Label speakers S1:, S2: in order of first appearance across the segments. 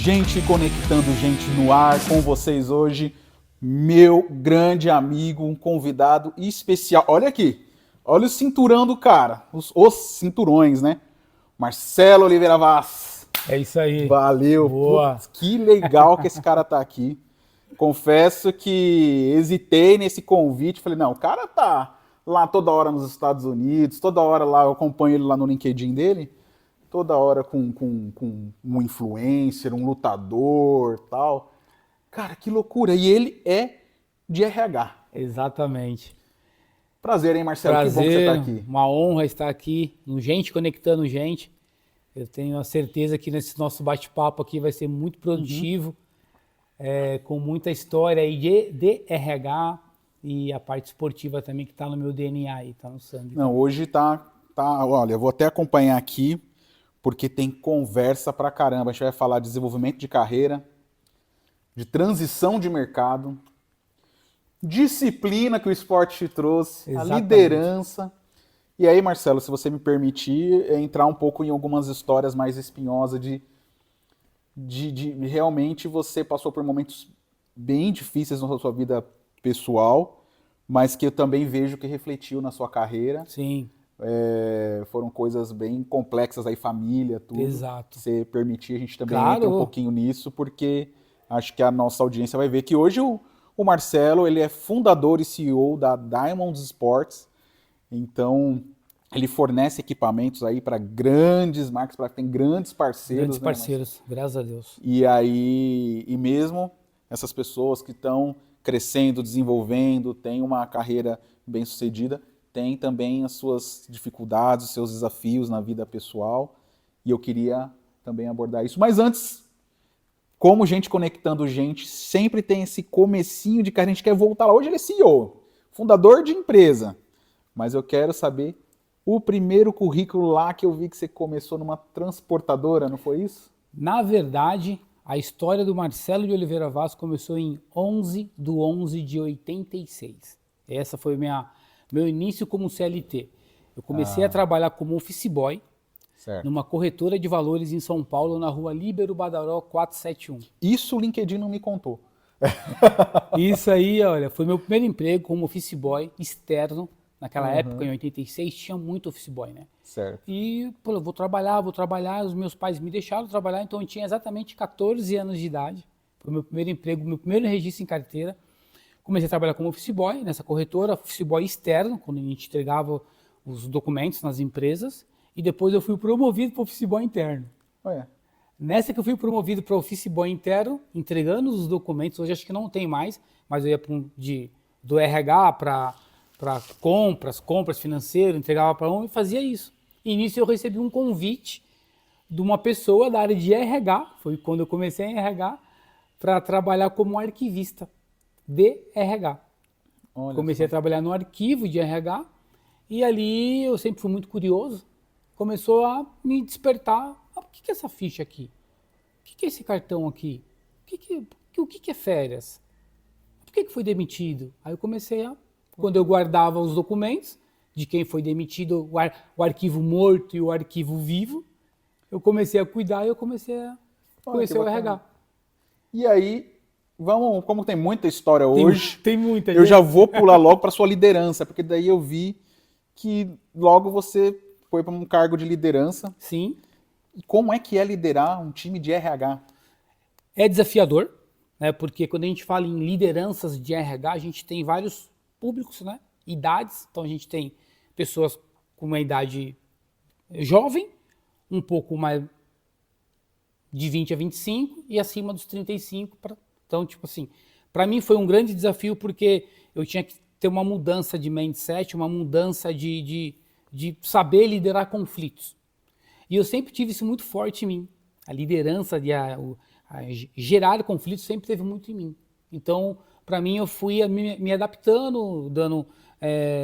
S1: Gente conectando gente no ar com vocês hoje, meu grande amigo, um convidado especial. Olha aqui, olha o cinturão do cara, os cinturões, né? Marcelo Oliveira Vaz.
S2: É isso aí.
S1: Valeu,
S2: Boa.
S1: putz, que legal que esse cara tá aqui. Confesso que hesitei nesse convite, falei, não, o cara tá lá toda hora nos Estados Unidos, toda hora lá, eu acompanho ele lá no LinkedIn dele, toda hora com um influencer, um lutador, tal. Cara, que loucura. E ele é de RH.
S2: Exatamente.
S1: Prazer, hein, Marcelo?
S2: Prazer,
S1: que bom que você tá aqui.
S2: uma honra estar aqui no Gente Conectando Gente. Eu tenho a certeza que nesse nosso bate-papo aqui vai ser muito produtivo, com muita história aí de RH e a parte esportiva também que está no meu DNA aí, tá no sangue.
S1: Não, hoje tá, olha, eu vou até acompanhar aqui, porque tem conversa pra caramba. A gente vai falar de desenvolvimento de carreira, de transição de mercado, disciplina que o esporte te trouxe,
S2: Exatamente.
S1: a liderança. E aí, Marcelo, se você me permitir, entrar um pouco em algumas histórias mais espinhosas de realmente você passou por momentos bem difíceis na sua vida pessoal, mas que eu também vejo que refletiu na sua carreira.
S2: Sim.
S1: Foram coisas bem complexas aí, família, tudo.
S2: Exato.
S1: Se permitir, a gente também
S2: Claro.
S1: entra um pouquinho nisso, porque acho que a nossa audiência vai ver que hoje o Marcelo, ele é fundador e CEO da Diamond Sports, então ele fornece equipamentos aí para grandes marcas, para tem grandes parceiros.
S2: Grandes parceiros, graças a Deus.
S1: E aí, e mesmo essas pessoas que estão crescendo, desenvolvendo, têm uma carreira bem sucedida, tem também as suas dificuldades, os seus desafios na vida pessoal, e eu queria também abordar isso. Mas antes, como gente conectando gente, sempre tem esse comecinho de que a gente quer voltar lá. Hoje ele é CEO, fundador de empresa, mas eu quero saber o primeiro currículo lá que eu vi que você começou numa transportadora, não foi isso?
S2: Na verdade, a história do Marcelo de Oliveira Vaz começou em 11/11/86. Essa foi meu início como CLT. Eu comecei a trabalhar como office boy,
S1: certo,
S2: numa corretora de valores em São Paulo, na rua Líbero Badaró 471.
S1: Isso o LinkedIn não me contou.
S2: Isso aí, olha, foi meu primeiro emprego como office boy externo. Naquela época, em 86, tinha muito office boy, né?
S1: Certo.
S2: E, pô, eu vou trabalhar, os meus pais me deixaram trabalhar, então eu tinha exatamente 14 anos de idade. Foi meu primeiro emprego, meu primeiro registro em carteira. Comecei a trabalhar como office boy nessa corretora, office boy externo, quando a gente entregava os documentos nas empresas. E depois eu fui promovido para office boy interno.
S1: Olha.
S2: Nessa que eu fui promovido para office boy interno, entregando os documentos, hoje acho que não tem mais, mas eu ia do RH para compras financeiras, entregava para um e fazia isso. E nisso eu recebi um convite de uma pessoa da área de RH, foi quando eu comecei em RH, para trabalhar como arquivista de RH.
S1: Olha
S2: comecei
S1: só.
S2: a trabalhar no arquivo de RH e ali eu sempre fui muito curioso, começou a me despertar, o que é essa ficha aqui? O que é esse cartão aqui? O que é férias? Por que foi demitido? Aí eu comecei quando eu guardava os documentos de quem foi demitido, o arquivo morto e o arquivo vivo, eu comecei a cuidar e eu comecei a conhecer o RH.
S1: E aí, como tem muita história hoje,
S2: Tem muita.
S1: eu já vou pular logo para sua liderança, porque daí eu vi que logo você foi para um cargo de liderança.
S2: Sim.
S1: E como é que é liderar um time de RH?
S2: É desafiador, né? Porque quando a gente fala em lideranças de RH, a gente tem vários públicos, né? Idades. Então a gente tem pessoas com uma idade jovem, um pouco mais de 20 a 25 e acima dos 35. Então, tipo assim, para mim foi um grande desafio porque eu tinha que ter uma mudança de mindset, uma mudança de saber liderar conflitos. E eu sempre tive isso muito forte em mim. A liderança, a gerar conflitos sempre teve muito em mim. Então, para mim, eu fui me adaptando, dando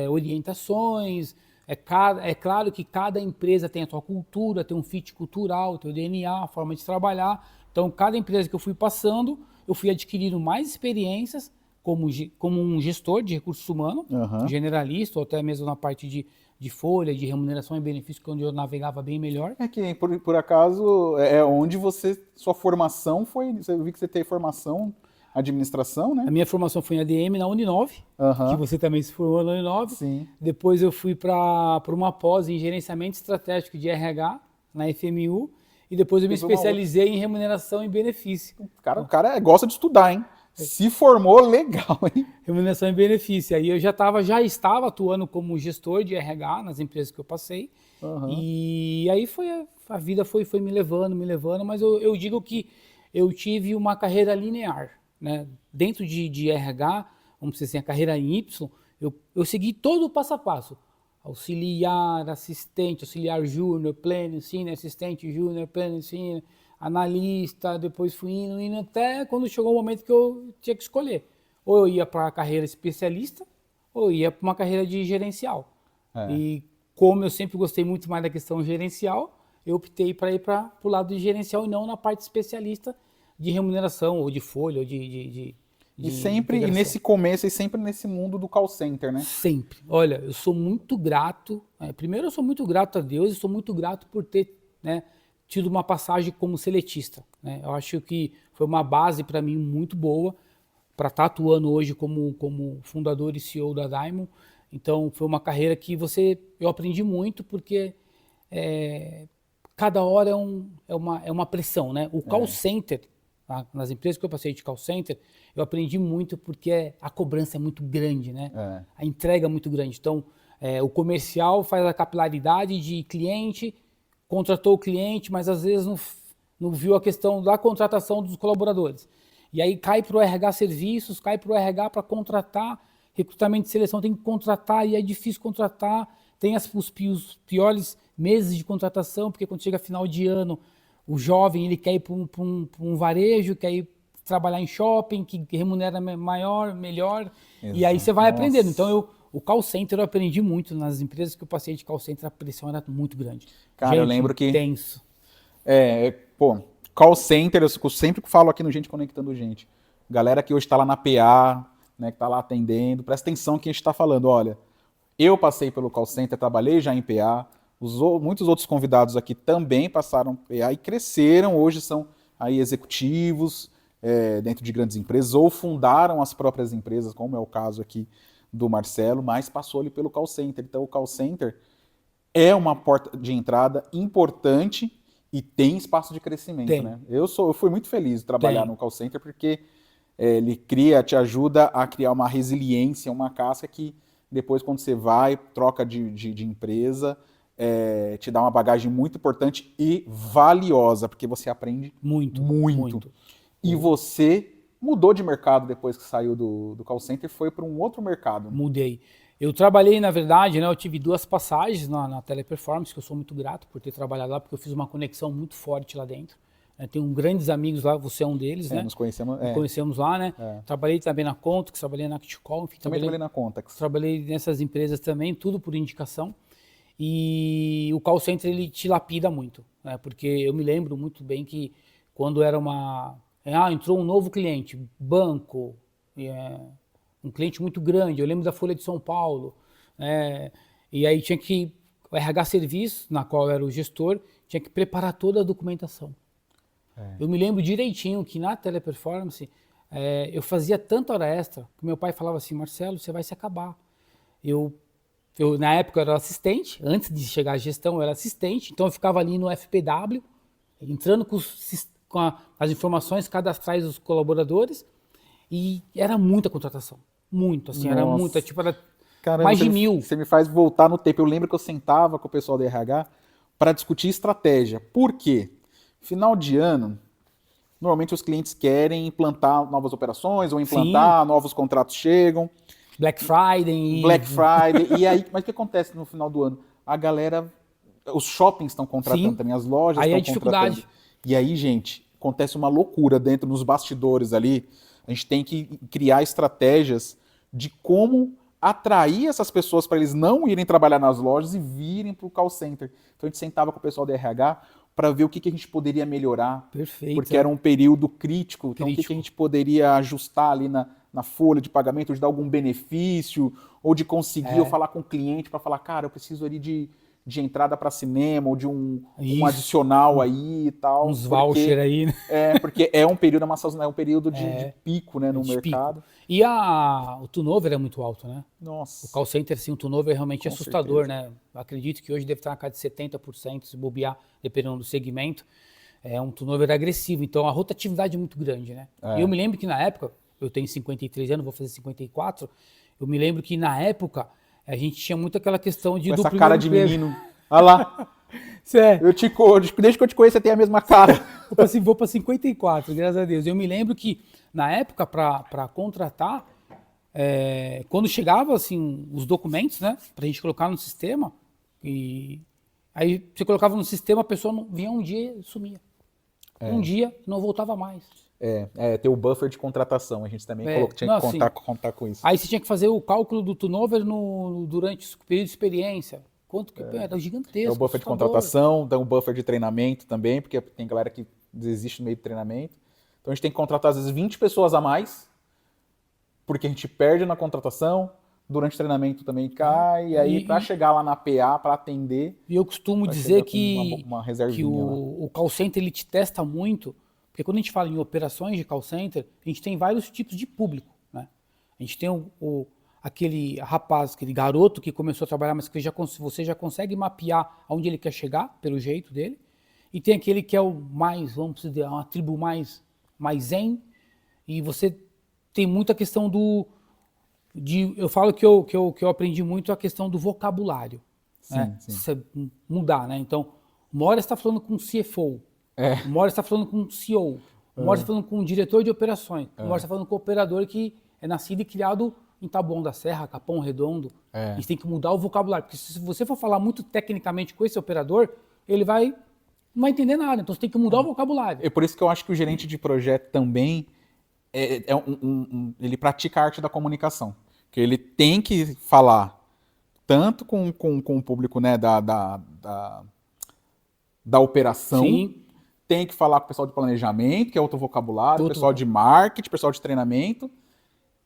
S2: orientações. É claro que cada empresa tem a sua cultura, tem um fit cultural, tem o DNA, a forma de trabalhar. Então, cada empresa que eu fui passando, eu fui adquirindo mais experiências como um gestor de recursos humanos, generalista, ou até mesmo na parte de folha, de remuneração e benefício, que é onde eu navegava bem melhor.
S1: É que, por acaso, é onde sua formação foi, eu vi que você tem formação administração, né?
S2: A minha formação foi em ADM na Uninove, que você também se formou na Uninove.
S1: Sim.
S2: Depois eu fui para uma pós em gerenciamento estratégico de RH na FMU e depois eu me especializei em remuneração e benefício.
S1: O cara gosta de estudar, hein? Se formou legal, hein?
S2: Remuneração e benefício. Aí eu já estava atuando como gestor de RH nas empresas que eu passei. E aí a vida foi me levando, mas eu digo que eu tive uma carreira linear. Né? Dentro de RH, vamos dizer assim, a carreira em Y, eu segui todo o passo a passo. Auxiliar, assistente, auxiliar júnior, pleno, senior, assistente júnior, pleno, senior, analista, depois fui indo até quando chegou o momento que eu tinha que escolher. Ou eu ia para a carreira especialista, ou eu ia para uma carreira de gerencial. E como eu sempre gostei muito mais da questão gerencial, eu optei para ir para o lado de gerencial e não na parte especialista de remuneração, ou de folha, ou de
S1: e nesse começo, e sempre nesse mundo do call center, né?
S2: Sempre. Olha, eu sou muito grato. Primeiro, eu sou muito grato a Deus e sou muito grato por ter, né, tido uma passagem como seletista. Né? Eu acho que foi uma base para mim muito boa para estar atuando hoje como fundador e CEO da Diamond. Então, foi uma carreira que eu aprendi muito, porque cada hora é uma pressão. Né? O call center, nas empresas que eu passei de call center, eu aprendi muito porque a cobrança é muito grande, né? A entrega é muito grande. Então, o comercial faz a capilaridade de cliente, contratou o cliente, mas às vezes não viu a questão da contratação dos colaboradores. E aí cai para o RH serviços, cai para o RH para contratar, recrutamento e seleção tem que contratar, e é difícil contratar, tem os piores meses de contratação, porque quando chega final de ano, o jovem ele quer ir para um varejo, quer ir trabalhar em shopping, que remunera melhor, Exato. E aí você vai aprendendo. Então, o call center eu aprendi muito nas empresas que eu passei de call center, a pressão era muito grande.
S1: Cara, eu lembro que...
S2: Tenso.
S1: Call center, eu sempre falo aqui no Gente Conectando Gente. Galera que hoje está lá na PA, né, que está lá atendendo, presta atenção que a gente está falando. Olha, eu passei pelo call center, trabalhei já em PA, muitos outros convidados aqui também passaram PA e cresceram, hoje são aí executivos dentro de grandes empresas ou fundaram as próprias empresas, como é o caso aqui do Marcelo, mas passou ali pelo call center. Então o call center é uma porta de entrada importante e tem espaço de crescimento. Né? Eu fui muito feliz de trabalhar no call center porque ele te ajuda a criar uma resiliência, uma casca que depois quando você vai, troca de empresa, te dá uma bagagem muito importante e valiosa, porque você aprende muito. E você mudou de mercado depois que saiu do call center e foi para um outro mercado.
S2: Mudei. Eu trabalhei, na verdade, né, eu tive 2 passagens na Teleperformance, que eu sou muito grato por ter trabalhado lá, porque eu fiz uma conexão muito forte lá dentro. Tenho grandes amigos lá, você é um deles, né?
S1: Nos conhecemos.
S2: Conhecemos lá, né? Trabalhei também na Contax, trabalhei na Acticol, enfim.
S1: Trabalhei na Contax.
S2: Trabalhei nessas empresas também, tudo por indicação. E o call center, ele te lapida muito, né? Porque eu me lembro muito bem que quando era entrou um novo cliente, banco, um cliente muito grande, eu lembro da Folha de São Paulo, e aí tinha que, o RH Serviço, na qual eu era o gestor, tinha que preparar toda a documentação. Eu me lembro direitinho que na Teleperformance, eu fazia tanta hora extra, que meu pai falava assim, Marcelo, você vai se acabar. Eu na época, eu era assistente, antes de chegar à gestão, eu era assistente, então eu ficava ali no FPW, entrando com as informações cadastrais dos colaboradores, e era muita contratação. Muito, assim, era muita,
S1: Caramba,
S2: mais de 1000.
S1: Você me faz voltar no tempo. Eu lembro que eu sentava com o pessoal da RH para discutir estratégia. Por quê? Final de ano, normalmente os clientes querem implantar novas operações ou implantar, novos contratos chegam.
S2: Black Friday.
S1: E aí, mas o que acontece no final do ano? A galera, os shoppings estão contratando também, as lojas estão contratando. E aí, gente, acontece uma loucura dentro, nos bastidores ali. A gente tem que criar estratégias de como atrair essas pessoas para eles não irem trabalhar nas lojas e virem para o call center. Então a gente sentava com o pessoal da RH para ver o que a gente poderia melhorar.
S2: Perfeito.
S1: Porque era um período crítico. Então o que a gente poderia ajustar ali na na folha de pagamento, ou de dar algum benefício, ou de conseguir eu falar com o cliente para falar, cara, eu preciso ali de entrada para cinema, ou de um adicional aí e tal.
S2: Uns voucher aí, né?
S1: Porque é um período, é um período de pico, né, no mercado.
S2: Pico. E o turnover é muito alto, né?
S1: Nossa.
S2: O call center, sim, o turnover é realmente
S1: Com
S2: assustador,
S1: certeza.
S2: né? Eu acredito que hoje deve estar na casa de 70%, se bobear, dependendo do segmento. É um turnover agressivo, então a rotatividade é muito grande, né? E eu me lembro que na época, eu tenho 53 anos, vou fazer 54, eu me lembro que na época a gente tinha muito aquela questão de
S1: Com
S2: do
S1: essa
S2: primeiro
S1: cara de
S2: emprego.
S1: menino. Olha lá.
S2: Sério.
S1: Desde que eu te conheço, você tem a mesma cara.
S2: Vou para 54, graças a Deus. Eu me lembro que, na época, para contratar, quando chegava assim, os documentos, né, para a gente colocar no sistema, e aí você colocava no sistema, a pessoa não, vinha um dia e sumia. Um dia não voltava mais.
S1: Ter o buffer de contratação. A gente também tinha que contar com isso.
S2: Aí você tinha que fazer o cálculo do turnover durante o período de experiência. Quanto que era gigantesco.
S1: É o buffer de contratação, tem o buffer de treinamento também, porque tem galera que desiste no meio do treinamento. Então a gente tem que contratar às vezes 20 pessoas a mais, porque a gente perde na contratação, durante o treinamento também cai, e aí para chegar lá na PA, para atender...
S2: E eu costumo dizer que,
S1: uma
S2: que
S1: reservinha
S2: o call center ele te testa muito, porque quando a gente fala em operações de call center, a gente tem vários tipos de público, né? A gente tem aquele rapaz, aquele garoto que começou a trabalhar, mas que você já consegue mapear aonde ele quer chegar, pelo jeito dele. E tem aquele que é o mais, vamos dizer, uma tribo mais zen. E você tem muita questão eu falo que eu aprendi muito a questão do vocabulário.
S1: Sim,
S2: né?
S1: sim.
S2: Você mudar, né? Então, uma hora você está falando com o CFO, uma hora você está falando com o CEO, uma hora você está falando com o diretor de operações, uma hora você está falando com o operador que é nascido e criado em Taboão da Serra, Capão Redondo. A gente tem que mudar o vocabulário, porque se você for falar muito tecnicamente com esse operador, ele não vai entender nada. Então você tem que mudar o vocabulário.
S1: É por isso que eu acho que o gerente de projeto também ele pratica a arte da comunicação. Que ele tem que falar tanto com o público, né, da operação,
S2: Sim.
S1: tem que falar com o pessoal de planejamento, que é outro vocabulário, pessoal de marketing, pessoal de treinamento,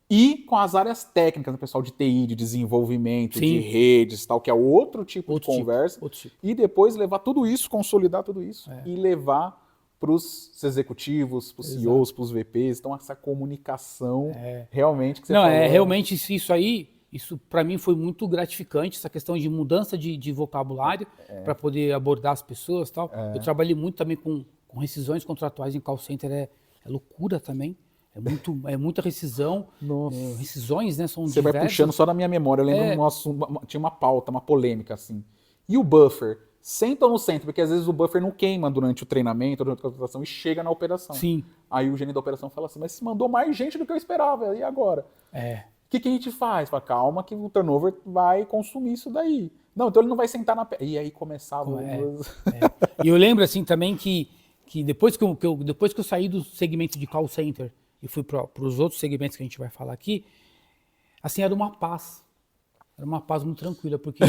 S1: e com as áreas técnicas, o pessoal de TI, de desenvolvimento,
S2: Sim.
S1: de redes, tal, que é outro tipo de conversa,
S2: outro tipo.
S1: e depois levar tudo isso, consolidar tudo isso, e levar para os executivos, para os CEOs, para os VPs. Então, essa comunicação realmente que você falou.
S2: Realmente isso aí, isso para mim foi muito gratificante, essa questão de mudança de vocabulário para poder abordar as pessoas e tal. Eu trabalhei muito também com rescisões contratuais em call center, é loucura também. É muita rescisão. Rescisões, né? São
S1: Você
S2: diversas.
S1: vai puxando só da minha memória. Eu lembro tinha uma pauta, uma polêmica, assim. E o buffer? Senta ou não senta? Porque às vezes o buffer não queima durante o treinamento, durante a contratação, e chega na operação.
S2: Sim.
S1: Aí o gerente da operação fala assim, mas você mandou mais gente do que eu esperava, e agora? O que a gente faz? Fala, calma que o turnover vai consumir isso daí. Não, então ele não vai sentar na... E aí começava...
S2: E eu lembro assim também que depois que eu saí do segmento de call center e fui para os outros segmentos que a gente vai falar aqui, assim, era uma paz. Era uma paz muito tranquila, porque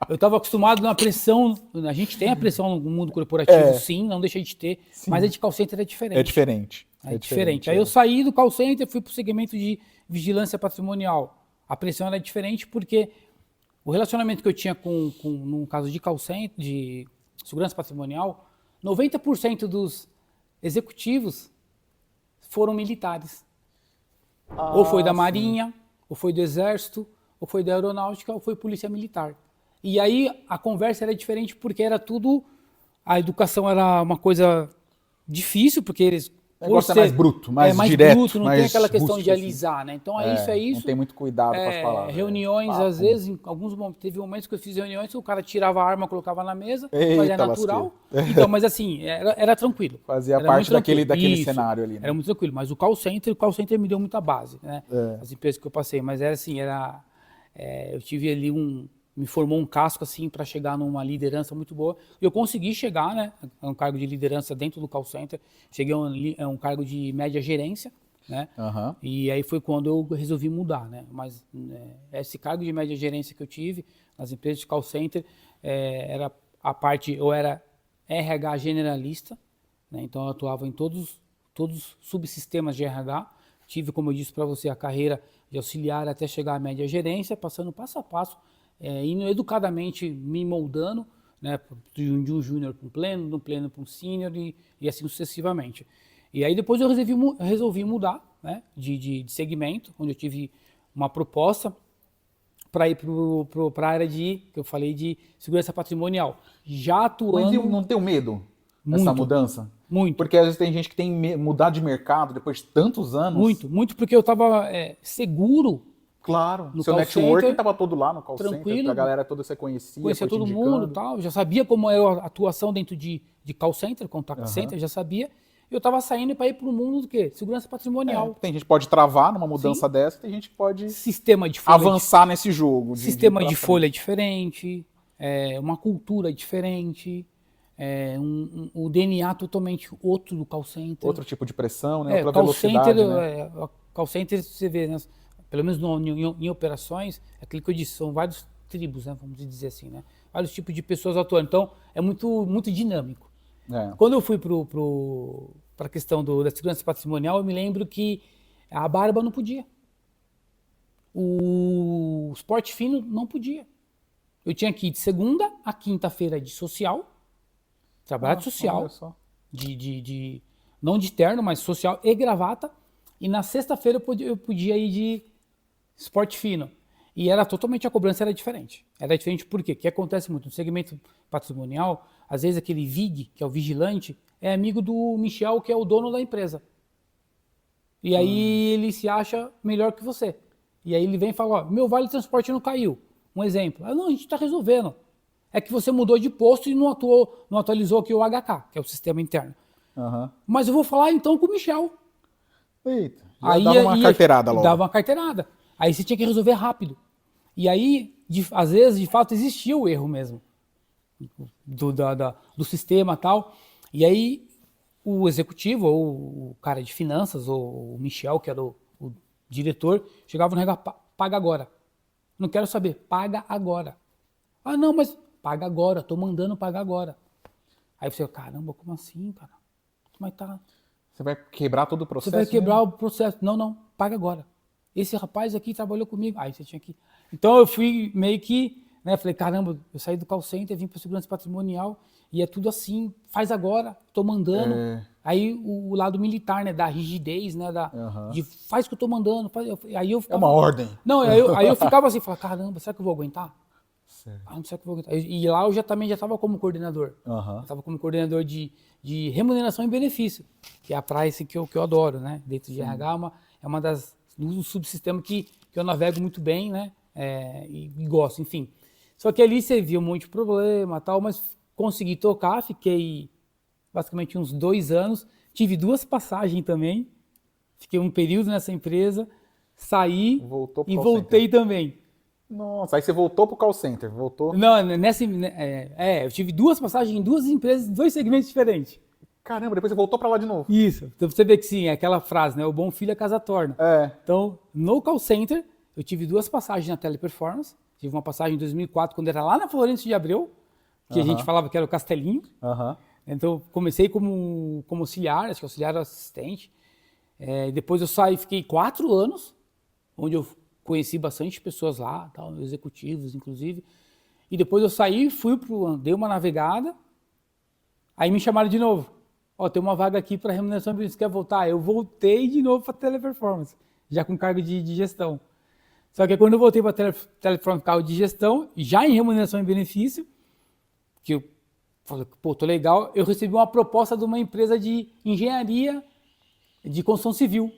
S2: eu estava acostumado na pressão. A gente tem a pressão no mundo corporativo, sim, não deixa de ter, mas a de call center é diferente.
S1: É diferente.
S2: É diferente. Aí eu saí do call center e fui para o segmento de vigilância patrimonial. A pressão era diferente porque o relacionamento que eu tinha no caso de call center, de segurança patrimonial, 90% dos executivos foram militares. Ou foi da Marinha, ou foi do Exército, ou foi da Aeronáutica, ou foi Polícia Militar. E aí a conversa era diferente porque era tudo... A educação era uma coisa difícil, porque eles...
S1: O negócio é mais bruto, mais direto.
S2: Bruto, não
S1: mais
S2: tem aquela questão
S1: rústico,
S2: de alisar, né? Então é isso.
S1: Não tem muito cuidado com as palavras.
S2: Reuniões, às vezes, em alguns momentos, teve momentos que eu fiz reuniões que o cara tirava a arma, colocava na mesa, mas é natural. Então, mas assim, era tranquilo.
S1: Fazia parte daquele cenário ali. Né?
S2: Era muito tranquilo, mas o call center me deu muita base, né? As empresas que eu passei, mas era assim, eu tive ali me formou um casco assim para chegar numa liderança muito boa. E eu consegui chegar, né, a um cargo de liderança dentro do call center. Cheguei a um cargo de média gerência, né? E aí foi quando eu resolvi mudar, né? Mas esse cargo de média gerência que eu tive nas empresas de call center era eu era RH generalista, né? Então eu atuava em todos os subsistemas de RH, tive, como eu disse para você, a carreira de auxiliar até chegar à média gerência, passando passo a passo, indo educadamente me moldando, né, de um júnior para um pleno, de um pleno para um sênior e assim sucessivamente. E aí depois eu resolvi mudar, né, de segmento, onde eu tive uma proposta para ir para a área que eu falei, de segurança patrimonial. Já atuando...
S1: Mas não tem medo dessa
S2: Muito.
S1: mudança?
S2: Muito.
S1: Porque às vezes tem gente que tem mudar de mercado depois de tantos anos.
S2: Muito porque eu estava seguro.
S1: Claro.
S2: No
S1: Seu
S2: call
S1: networking
S2: center,
S1: estava todo lá no call
S2: tranquilo,
S1: center, a galera toda você conhecia foi
S2: todo
S1: te
S2: mundo
S1: indicando.
S2: tal, já sabia como era a atuação dentro de call center, contact center, já sabia. Eu estava saindo para ir para o mundo do quê? Segurança patrimonial.
S1: Tem gente que pode travar numa mudança dessa, tem gente que pode
S2: Sistema de folha
S1: avançar nesse jogo.
S2: Sistema de
S1: ir pra
S2: folha
S1: frente.
S2: diferente, uma cultura diferente, o DNA totalmente outro do call center.
S1: Outro tipo de pressão, né? Outra
S2: Call
S1: velocidade,
S2: center,
S1: né?
S2: Call center, você vê, né? Pelo menos em operações, é aquilo que eu disse, são vários tribos, né? Vamos dizer assim, né? Vários tipos de pessoas atuando. Então, é muito dinâmico. Quando eu fui para a questão da segurança patrimonial, eu me lembro que a barba não podia. O esporte fino não podia. Eu tinha que ir de segunda a quinta-feira de social, trabalhar de social,
S1: Olha só.
S2: não de terno, mas social e gravata, e na sexta-feira eu podia ir de esporte fino. E era totalmente, a cobrança era diferente. Era diferente por quê? O que acontece muito no segmento patrimonial, às vezes aquele VIG, que é o vigilante, é amigo do Michel, que é o dono da empresa. E aí ele se acha melhor que você. E aí ele vem e fala, ó, meu vale transporte não caiu. Um exemplo. Não, a gente está resolvendo. É que você mudou de posto e não atualizou aqui o HK, que é o sistema interno. Mas eu vou falar então com o Michel.
S1: Eita,
S2: Aí
S1: dava uma carteirada logo.
S2: Dava uma carteirada. Aí você tinha que resolver rápido. E aí, às vezes, de fato, existia o erro mesmo do sistema e tal. E aí, o executivo, ou o cara de finanças, ou o Michel, que era o diretor, chegava no negócio, paga agora. Não quero saber, paga agora. Ah, não, mas paga agora, tô mandando pagar agora. Aí você, caramba, como assim, cara? Mas tá...
S1: Você vai quebrar todo o processo?
S2: Você vai quebrar o processo. Não, paga agora. Esse rapaz aqui trabalhou comigo. Aí você tinha que... Então eu fui meio que, né, falei, caramba, eu saí do call center, vim para segurança patrimonial e é tudo assim, faz agora, tô mandando. Aí o lado militar, né, da rigidez, né, de faz que eu tô mandando. Aí eu ficava,
S1: é uma ordem.
S2: Não, aí eu ficava assim, falava, caramba, será que eu vou aguentar?
S1: Certo.
S2: Não sei que eu vou aguentar. E lá eu também já estava como coordenador. Eu estava como coordenador de remuneração e benefício, que é a price que eu adoro, né? Dentro de RH, é uma dos subsistemas que eu navego muito bem, né? E gosto, enfim. Só que ali você viu um monte de problema, tal, mas consegui tocar, fiquei basicamente uns 2 anos, tive 2 passagens também, fiquei um período nessa empresa, saí e voltei também.
S1: Nossa, aí você voltou pro call center, voltou?
S2: Não, eu tive 2 passagens em 2 empresas, 2 segmentos diferentes.
S1: Caramba, depois você voltou pra lá de novo.
S2: Isso, então você vê que sim, é aquela frase, né, o bom filho a casa torna. Então, no call center, eu tive 2 passagens na Teleperformance, tive uma passagem em 2004, quando era lá na Florencio de Abreu, que a gente falava que era o Castelinho. Então, comecei como auxiliar, acho que auxiliar assistente. Depois eu saí, fiquei 4 anos, onde eu conheci bastante pessoas lá, tal, executivos, inclusive. E depois eu saí, dei uma navegada, aí me chamaram de novo. Ó, tem uma vaga aqui para remuneração, você quer voltar? Eu voltei de novo para Teleperformance, já com cargo de gestão. Só que quando eu voltei para Teleperformance, cargo de gestão, já em remuneração e benefício, que eu falei, pô, tô legal, eu recebi uma proposta de uma empresa de engenharia de construção civil.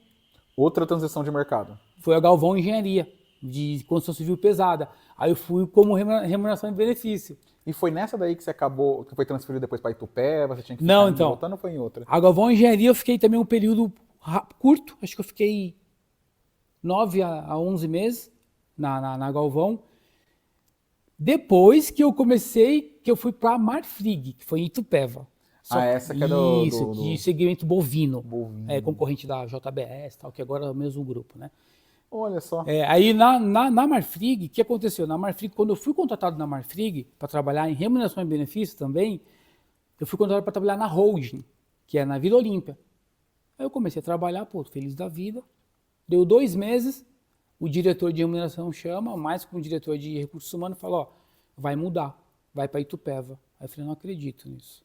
S1: Outra transição de mercado.
S2: Foi a Galvão Engenharia, de construção civil pesada. Aí eu fui como remuneração e benefício.
S1: E foi nessa daí que você acabou, que foi transferido depois para Itupeva, você tinha que
S2: ficar
S1: voltando ou foi em outra?
S2: A Galvão Engenharia eu fiquei também um período curto, acho que eu fiquei 9 a 11 meses na Galvão. Depois que eu fui para a Marfrig, que foi em Itupeva.
S1: Essa que é
S2: de segmento bovino. Concorrente da JBS, tal, que agora é o mesmo grupo, né?
S1: Olha só.
S2: Aí na Marfrig, o que aconteceu? Na Marfrig, quando eu fui contratado na Marfrig, para trabalhar em remuneração e benefícios também, eu fui contratado para trabalhar na holding, que é na Vila Olímpia. Aí eu comecei a trabalhar, pô, feliz da vida. Deu 2 meses, o diretor de remuneração chama, mais com o diretor de recursos humanos, e fala, ó, vai mudar, vai para Itupeva. Aí eu falei, não acredito nisso.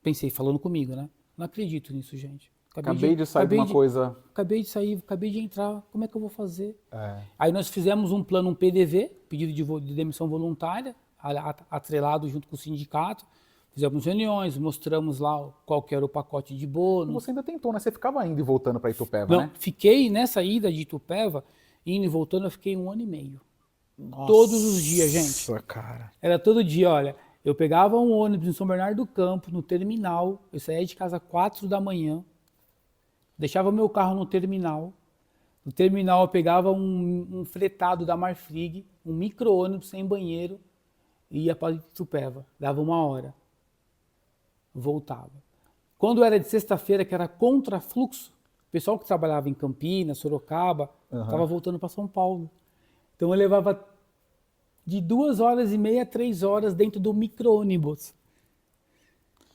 S2: Pensei, falando comigo, né? Não acredito nisso, gente.
S1: Acabei de sair de uma coisa...
S2: Acabei de sair, acabei de entrar, como é que eu vou fazer?
S1: É.
S2: Aí nós fizemos um plano, um PDV, pedido de demissão voluntária, atrelado junto com o sindicato. Fizemos reuniões, mostramos lá qual que era o pacote de bônus.
S1: Você ainda tentou, né? Você ficava indo e voltando para Itupeva,
S2: Não,
S1: né?
S2: fiquei nessa ida de Itupeva, indo e voltando, eu fiquei 1 ano e meio.
S1: Nossa,
S2: Todos os dias, gente.
S1: Nossa, cara.
S2: Era todo dia, olha. Eu pegava um ônibus em São Bernardo do Campo, no terminal. Eu saía de casa às 4 da manhã. Deixava meu carro no terminal. No terminal eu pegava um fretado da Marfrig, um micro-ônibus sem banheiro, e ia para Itupeva. Dava 1 hora. Voltava. Quando era de sexta-feira, que era contrafluxo, o pessoal que trabalhava em Campinas, Sorocaba, estava voltando para São Paulo. Então eu levava de 2h30 a 3 horas dentro do micro-ônibus.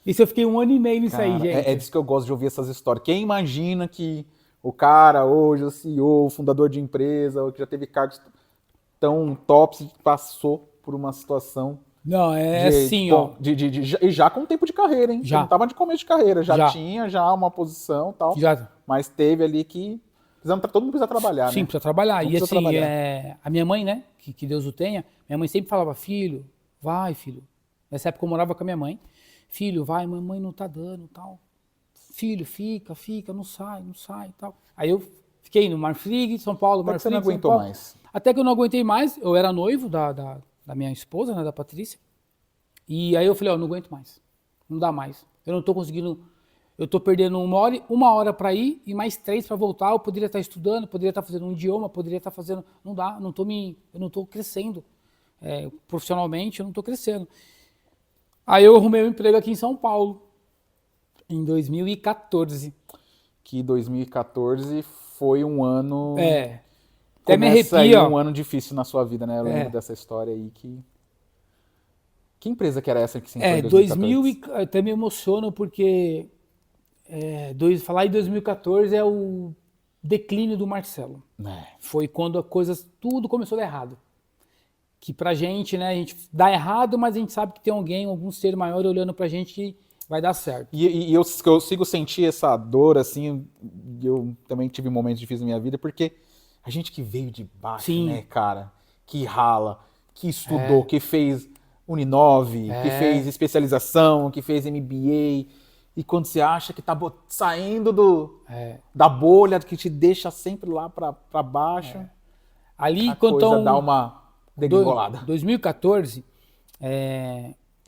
S2: Isso eu fiquei 1 ano e meio nisso aí, gente.
S1: É disso que eu gosto de ouvir essas histórias. Quem imagina que o cara hoje, o CEO, o fundador de empresa, ou que já teve cargos tão tops, passou por uma situação...
S2: Não, é assim, ó.
S1: E já com tempo de carreira, hein?
S2: Já.
S1: Não tava de começo de carreira, já
S2: Já.
S1: tinha uma posição e tal.
S2: Já.
S1: Mas teve ali que... Todo mundo precisa trabalhar,
S2: Sim,
S1: né?
S2: precisa trabalhar.
S1: Todo
S2: E
S1: precisa
S2: assim,
S1: trabalhar.
S2: a minha mãe, né, que Deus o tenha, minha mãe sempre falava, filho, vai, filho. Nessa época eu morava com a minha mãe. Filho, vai, mamãe não tá dando, tal. Filho, fica, não sai, tal. Aí eu fiquei no Marfrig, São Paulo,
S1: Até que você
S2: Marfrig,
S1: não
S2: São
S1: aguentou
S2: Paulo.
S1: mais.
S2: Até que eu não aguentei mais, eu era noivo da minha esposa, né, da Patrícia. E aí eu falei, ó, não aguento mais, não dá mais. Eu não tô conseguindo, eu tô perdendo 1 hora para ir e mais 3 para voltar. Eu poderia estar estudando, poderia estar fazendo um idioma, poderia estar fazendo, não dá, eu não tô crescendo. Profissionalmente eu não tô crescendo. Aí eu arrumei um emprego aqui em São Paulo, em 2014.
S1: Que 2014 foi um ano...
S2: Até me
S1: Começa
S2: arrepio,
S1: aí
S2: ó.
S1: um ano difícil na sua vida, né? Eu lembro dessa história aí que... Que empresa que era essa que você entrou em 2014?
S2: Até me emociono porque falar em 2014 é o declínio do Marcelo. Foi quando tudo começou a dar errado. Que pra gente, né, a gente dá errado, mas a gente sabe que tem algum ser maior olhando pra gente que vai dar certo.
S1: E eu consigo sentir essa dor, assim, eu também tive momentos difíceis na minha vida, porque a gente que veio de baixo,
S2: Sim.
S1: né, cara, que rala, que estudou, que fez Uninove, que fez especialização, que fez MBA, e quando você acha que tá saindo da bolha, que te deixa sempre lá pra baixo,
S2: Ali,
S1: a coisa dá uma degringolada.
S2: 2014,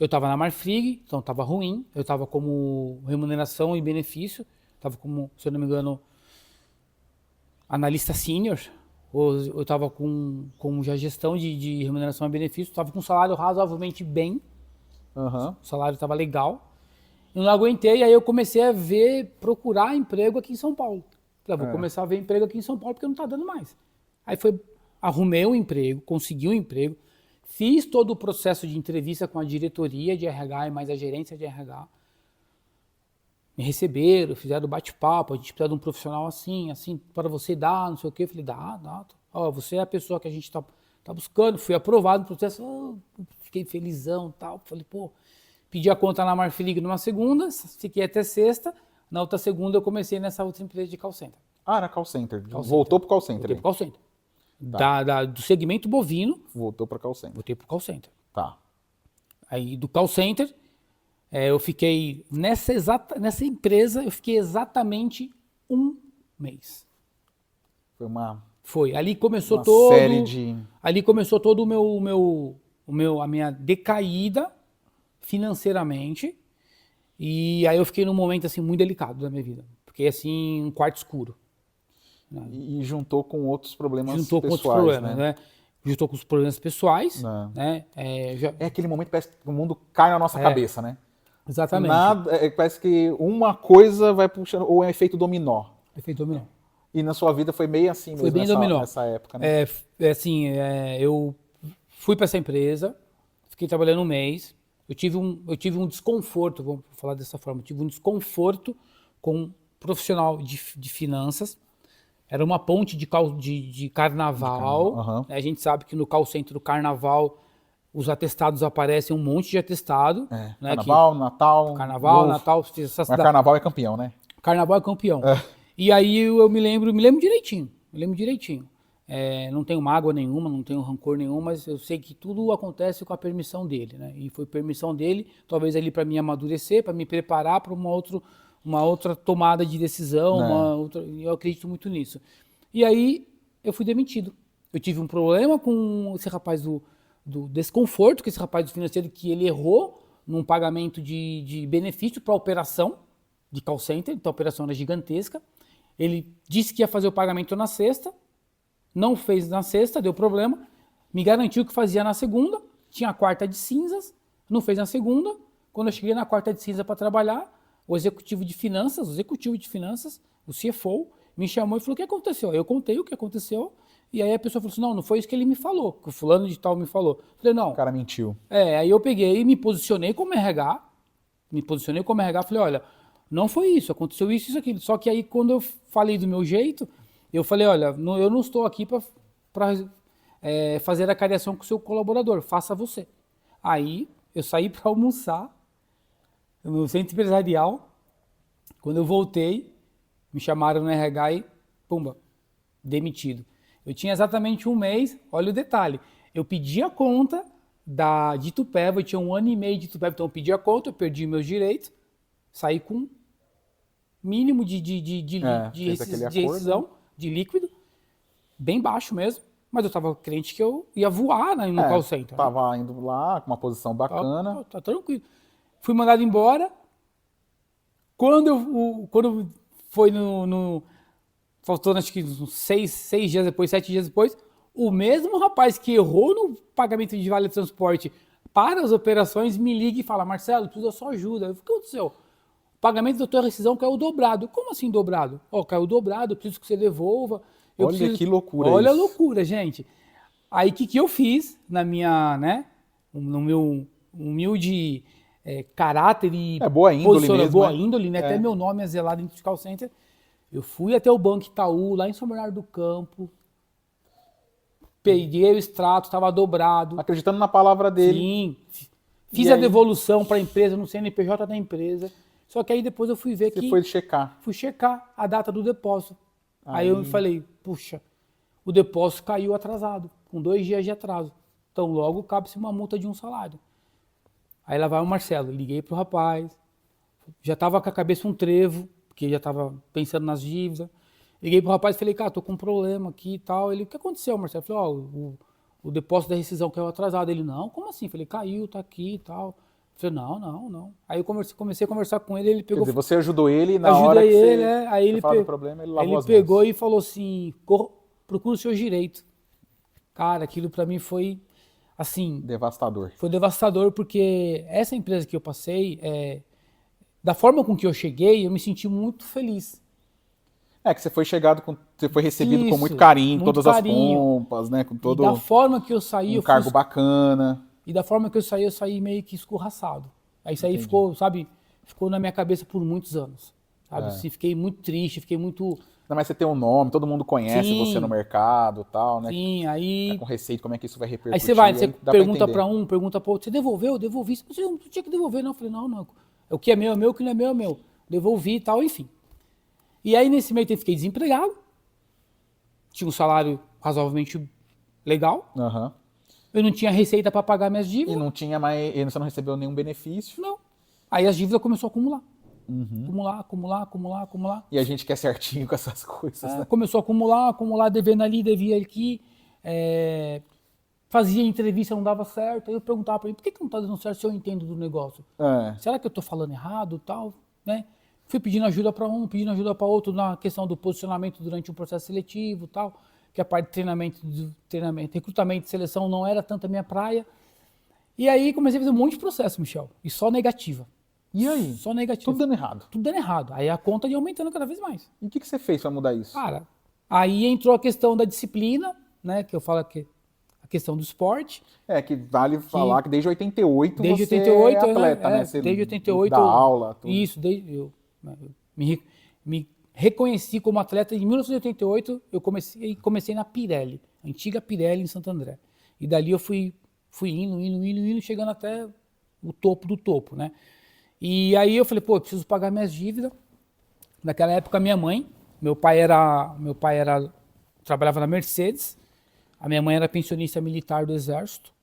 S2: eu estava na Marfrig, então estava ruim, eu estava como remuneração e benefício, estava como, se eu não me engano, analista sênior, ou eu estava com já gestão de remuneração e benefício, estava com um salário razoavelmente bem, o salário estava legal, eu não aguentei, aí eu comecei a procurar emprego aqui em São Paulo. Falei, vou começar a ver emprego aqui em São Paulo porque não está dando mais. Aí arrumei um emprego, consegui um emprego, fiz todo o processo de entrevista com a diretoria de RH e mais a gerência de RH. Me receberam, fizeram bate-papo, a gente precisa de um profissional assim, para você dar, não sei o quê. Eu falei, dá. Ó, você é a pessoa que a gente tá buscando. Fui aprovado no processo, fiquei felizão e tal. Falei, pedi a conta na Marfrig numa segunda, fiquei até sexta. Na outra segunda eu comecei nessa outra empresa de call center.
S1: Era call center. Voltou pro call center.
S2: Voltei pro call center. Do segmento bovino.
S1: Voltou para call center.
S2: Voltei pro call center.
S1: Tá.
S2: Aí do call center, eu fiquei nessa empresa, eu fiquei exatamente 1 mês.
S1: Foi.
S2: Ali começou Ali começou todo a minha decaída financeiramente. E aí eu fiquei num momento assim muito delicado da minha vida. Fiquei assim, um quarto escuro.
S1: E juntou com outros problemas pessoais,
S2: com outros problemas, né? Juntou com os problemas pessoais, né?
S1: É aquele momento que parece que o mundo cai na nossa cabeça, né?
S2: Exatamente.
S1: Parece que uma coisa vai puxando, ou é efeito dominó.
S2: Efeito dominó.
S1: E na sua vida foi meio assim mesmo,
S2: foi bem dominó.
S1: Nessa época, né?
S2: Eu fui para essa empresa, fiquei trabalhando 1 mês, eu tive um desconforto, vamos falar dessa forma, eu tive um desconforto com um profissional de finanças, Era uma ponte de carnaval.
S1: Aham.
S2: Né? A gente sabe que no call center do carnaval os atestados aparecem, um monte de atestado.
S1: É,
S2: Né?
S1: Carnaval, Natal.
S2: Carnaval,
S1: Golf.
S2: Natal,
S1: Mas Carnaval é campeão, né?
S2: Carnaval é campeão. E aí eu me lembro direitinho. Não tenho mágoa nenhuma, não tenho rancor nenhum, mas eu sei que tudo acontece com a permissão dele, né? E foi permissão dele, talvez ali para me amadurecer, para me preparar para uma outra tomada de decisão, eu acredito muito nisso. E aí eu fui demitido. Eu tive um problema com esse rapaz do desconforto, com esse rapaz do financeiro, que ele errou num pagamento de benefício para a operação de call center, então a operação era gigantesca. Ele disse que ia fazer o pagamento na sexta, não fez na sexta, deu problema, me garantiu que fazia na segunda, tinha a quarta de cinzas, não fez na segunda. Quando eu cheguei na quarta de cinza para trabalhar, o executivo de finanças, o CFO, me chamou e falou: o que aconteceu? Eu contei o que aconteceu, e aí a pessoa falou assim: não foi isso que ele me falou, que o fulano de tal me falou. Eu falei: não.
S1: O cara mentiu.
S2: Aí eu peguei e me posicionei como RH, falei: olha, não foi isso, aconteceu isso, isso, aquilo. Só que aí quando eu falei do meu jeito, eu falei: olha, eu não estou aqui para fazer a cariação com o seu colaborador, faça você. Aí eu saí para almoçar no centro empresarial. Quando eu voltei, me chamaram no RH e pumba, demitido. Eu tinha exatamente um mês, olha o detalhe, eu pedi a conta de Itupeva, eu tinha 1 ano e meio de Itupeva, então eu pedi a conta, eu perdi meus direitos, saí com mínimo de rescisão, de líquido, bem baixo mesmo, mas eu estava crente que eu ia voar no call center.
S1: Tava indo lá com uma posição bacana.
S2: Tá tranquilo. Fui mandado embora. Quando foi faltou acho que uns 6 dias depois, 7 dias depois, o mesmo rapaz que errou no pagamento de vale de transporte para as operações me liga e fala: Marcelo, preciso da sua ajuda. Eu falei: o que aconteceu? O pagamento da tua rescisão caiu dobrado. Como assim dobrado? Caiu dobrado, eu preciso que você devolva.
S1: Que loucura.
S2: Olha a loucura, gente. Aí o que eu fiz na minha, né, no meu humilde caráter e
S1: boa índole mesmo,
S2: boa índole, né? Até meu nome é zelado dentro de call center. Eu fui até o Banco Itaú, lá em São Bernardo do Campo, peguei o extrato, estava dobrado.
S1: Acreditando na palavra dele.
S2: Sim. Fiz a devolução para a empresa, no CNPJ da empresa. Só que aí depois eu fui ver
S1: Você foi checar.
S2: Fui checar a data do depósito. Aí eu falei: puxa, o depósito caiu atrasado, com 2 dias de atraso. Então logo cabe-se uma multa de 1 salário. Aí lá vai o Marcelo, liguei pro rapaz, já estava com a cabeça um trevo, porque já estava pensando nas dívidas. Liguei pro rapaz e falei: cara, tô com um problema aqui e tal. Ele: o que aconteceu, Marcelo? Eu falei: o depósito da rescisão caiu atrasado. Ele: não, como assim? Eu falei: caiu, tá aqui e tal. Eu falei: não. Aí eu comecei a conversar com ele, ele pegou...
S1: Quer dizer, você ajudou ele na hora que
S2: ele,
S1: você
S2: aí ele
S1: falou do problema, ele lavou as mãos.
S2: pegou e falou assim: procura os seus direitos. Cara, aquilo pra mim foi, assim...
S1: devastador.
S2: Foi devastador, porque essa empresa que eu passei, da forma com que eu cheguei, eu me senti muito feliz.
S1: Que você foi você foi recebido com muito carinho,
S2: muito
S1: todas
S2: carinho.
S1: As pompas, né? Com todo
S2: e da forma que eu saí,
S1: cargo bacana.
S2: E da forma que eu saí meio que escorraçado. Aí isso aí ficou na minha cabeça por muitos anos. Sabe? Assim, fiquei muito triste, fiquei muito...
S1: Não, mas você tem um nome, todo mundo conhece você no mercado e tal, né?
S2: Sim, aí...
S1: Tá com receio de como é que isso vai repercutir.
S2: Aí você pergunta para um, pergunta para outro: você devolveu? Eu devolvi. Você não tinha que devolver, não. Eu falei: não. O que é meu, o que não é meu, é meu. Devolvi e tal, enfim. E aí nesse meio tempo fiquei desempregado. Tinha um salário razoavelmente legal.
S1: Aham.
S2: Eu não tinha receita para pagar minhas dívidas.
S1: E não tinha mais, você não recebeu nenhum benefício.
S2: Não. Aí as dívidas começaram a acumular. Acumular.
S1: E a gente quer certinho com essas coisas, né?
S2: Começou a acumular, devendo ali, devia aqui. Fazia entrevista, não dava certo. Aí eu perguntava para ele: por que não tá dando certo se eu entendo do negócio? Será que eu tô falando errado, tal, né? Fui pedindo ajuda para um, pedindo ajuda para outro na questão do posicionamento durante um processo seletivo, tal, que a parte de treinamento, recrutamento e seleção não era tanto a minha praia. E aí comecei a fazer um monte de processo, Michel, e só negativa.
S1: E aí?
S2: Só negativa.
S1: Tudo dando errado.
S2: Tudo dando errado. Aí a conta ia aumentando cada vez mais.
S1: E o que você fez para mudar isso?
S2: Cara, aí entrou a questão da disciplina, né, que eu falo que a questão do esporte.
S1: Que vale falar que desde 88
S2: desde
S1: você
S2: 88,
S1: é atleta, né?
S2: Você desde 88.
S1: dá aula. Tudo.
S2: Isso, eu me reconheci como atleta em 1988, eu comecei na Pirelli, antiga Pirelli em Santo André. E dali eu fui indo, chegando até o topo do topo, né? E aí eu falei, pô, eu preciso pagar minhas dívidas. Naquela época, meu pai trabalhava na Mercedes, a minha mãe era pensionista militar do Exército,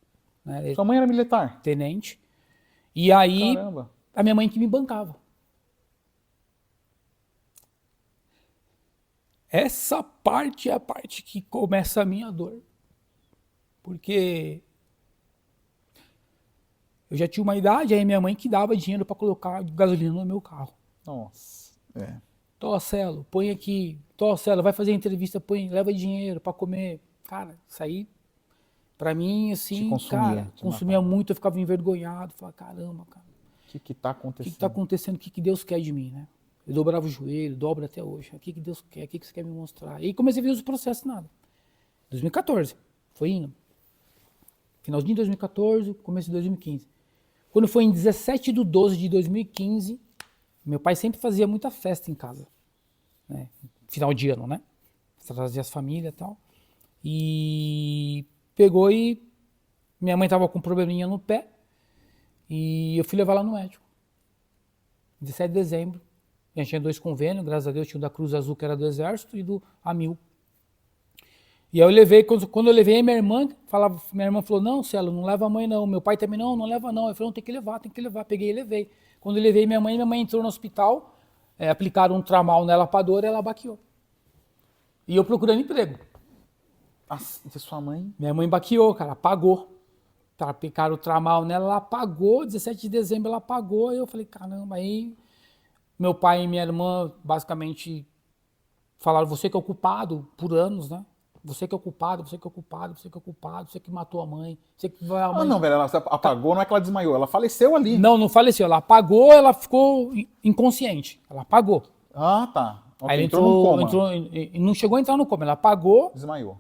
S2: né?
S1: Sua mãe era militar?
S2: Tenente. E aí,
S1: Caramba.
S2: a minha mãe que me bancava. Essa parte é a parte que começa a minha dor. Porque eu já tinha uma idade, aí minha mãe que dava dinheiro para colocar gasolina no meu carro.
S1: Nossa. É.
S2: Celo, põe aqui. Celo, vai fazer entrevista, leva dinheiro para comer. Cara, isso aí, pra mim, assim, consumia muito, eu ficava envergonhado. Falava, caramba, cara.
S1: O que tá acontecendo?
S2: O que tá acontecendo? O que Deus quer de mim, né? Eu dobrava o joelho, dobro até hoje. O que Deus quer? O que você quer me mostrar? E comecei a ver os processos, nada. 2014, foi indo. Finalzinho de 2014, começo de 2015. Quando foi em 17/12/2015, meu pai sempre fazia muita festa em casa. Né? Final de ano, né? Trazia as famílias e tal. E pegou e minha mãe tava com um probleminha no pé. E eu fui levar lá no médico. 17 de dezembro. A gente tinha 2 convênios, graças a Deus, tinha o da Cruz Azul, que era do Exército, e do AMIL. E aí eu levei, quando eu levei, minha irmã falou, não, Celo, não leva a mãe não. Meu pai também, não leva não. Eu falei, não, tem que levar. Peguei e levei. Quando eu levei minha mãe entrou no hospital, aplicaram um tramal nela pra dor e ela baqueou. E eu procurando emprego.
S1: E sua mãe?
S2: Minha mãe baqueou, cara, apagou. Aplicaram o tramal nela, ela apagou, 17 de dezembro ela apagou. E eu falei, caramba, aí meu pai e minha irmã basicamente falaram, você que é o culpado por anos, né? Você que é o culpado, você que matou a mãe. Você que vai a mãe.
S1: Não, velho, ela apagou, não é que ela desmaiou, ela faleceu ali.
S2: Não faleceu, ela apagou, ela ficou inconsciente, ela apagou.
S1: Ah, tá. Okay,
S2: aí ela entrou e não chegou a entrar no coma, ela apagou,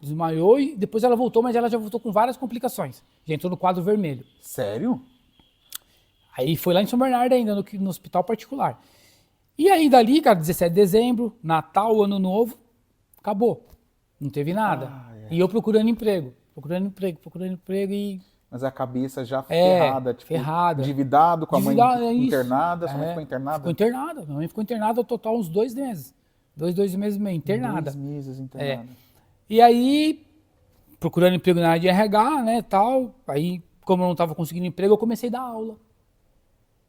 S2: desmaiou e depois ela voltou, mas ela já voltou com várias complicações. Já entrou no quadro vermelho.
S1: Sério?
S2: Aí foi lá em São Bernardo ainda, no hospital particular. E aí dali, cara, 17 de dezembro, Natal, Ano Novo, acabou. Não teve nada. E eu procurando emprego e...
S1: Mas a cabeça já ferrada, tipo, endividado, com a mãe internada, sua mãe ficou internada?
S2: Ficou internada, minha mãe ficou internada total uns 2 meses. 2 meses e meio, internada.
S1: 2 meses internada.
S2: E aí, procurando emprego na área de RH, né, tal, aí, como eu não estava conseguindo emprego, eu comecei a dar aula.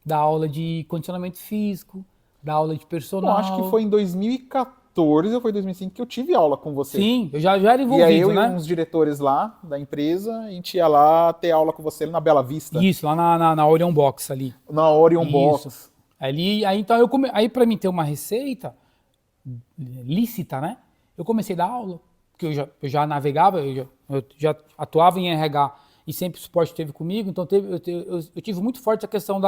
S2: Dar aula de condicionamento físico, dar aula de personal.
S1: Eu acho que foi em 2014 ou foi em 2005 que eu tive aula com você.
S2: Sim, eu já era envolvido,
S1: né? E aí eu
S2: e
S1: uns diretores lá da empresa, a gente ia lá ter aula com você na Bela Vista.
S2: Isso, lá na Orion Box ali.
S1: Na Orion Box.
S2: Ali, aí então aí para mim ter uma receita lícita, né? Eu comecei a dar aula, porque eu já navegava, eu já atuava em RH e sempre o esporte esteve comigo, então eu tive muito forte a questão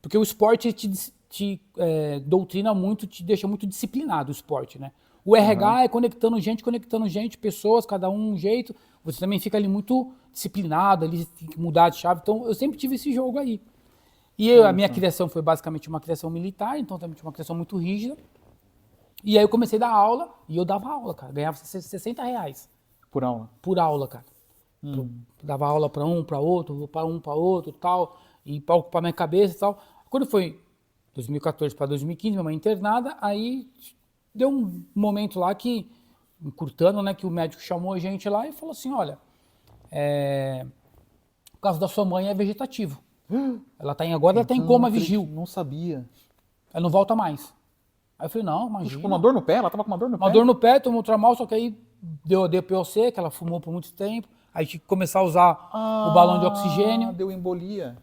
S2: porque o esporte te doutrina muito, te deixa muito disciplinado o esporte, né? O RH é conectando gente, pessoas, cada um jeito, você também fica ali muito disciplinado, ali tem que mudar de chave, então eu sempre tive esse jogo aí. E a minha criação foi basicamente uma criação militar, então também tinha uma criação muito rígida. E aí eu comecei a dar aula, e eu dava aula, cara. Ganhava R$60.
S1: Por aula?
S2: Por aula, cara. Dava aula para um, para outro e tal, e para ocupar minha cabeça e tal. Quando foi 2014 para 2015, minha mãe internada, aí deu um momento lá que, encurtando, né, que o médico chamou a gente lá e falou assim, olha, o caso da sua mãe é vegetativo. Ela tá em coma vigil.
S1: Não sabia.
S2: Ela não volta mais. Aí eu falei, não, imagina.
S1: Com uma dor no pé? Ela tava com uma dor no pé?
S2: Uma dor no pé, tomou tramal, só que aí deu a DPOC, que ela fumou por muito tempo. Aí tinha que começar a usar o balão de oxigênio.
S1: Deu embolia.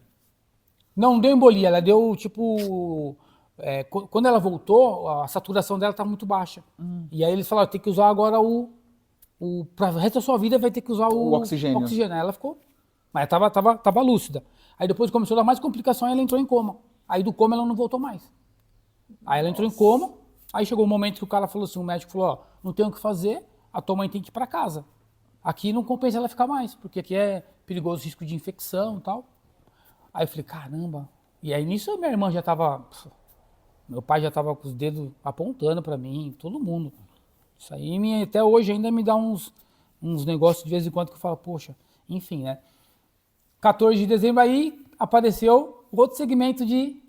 S2: Não deu embolia, ela deu tipo... quando ela voltou, a saturação dela estava muito baixa. E aí eles falaram, tem que usar agora para o resto da sua vida vai ter que usar o
S1: oxigênio.
S2: Aí ela ficou... Mas ela tava lúcida. Aí depois começou a dar mais complicação e ela entrou em coma. Aí do coma ela não voltou mais. Aí ela entrou em coma, aí chegou um momento que o cara falou assim, o médico falou, ó, não tem o que fazer, a tua mãe tem que ir para casa. Aqui não compensa ela ficar mais, porque aqui é perigoso risco de infecção e tal. Aí eu falei, caramba. E aí nisso minha irmã já tava Meu pai já tava com os dedos apontando para mim, todo mundo. Isso aí até hoje ainda me dá uns negócios de vez em quando que eu falo, poxa, enfim, né? 14 de dezembro aí apareceu outro segmento de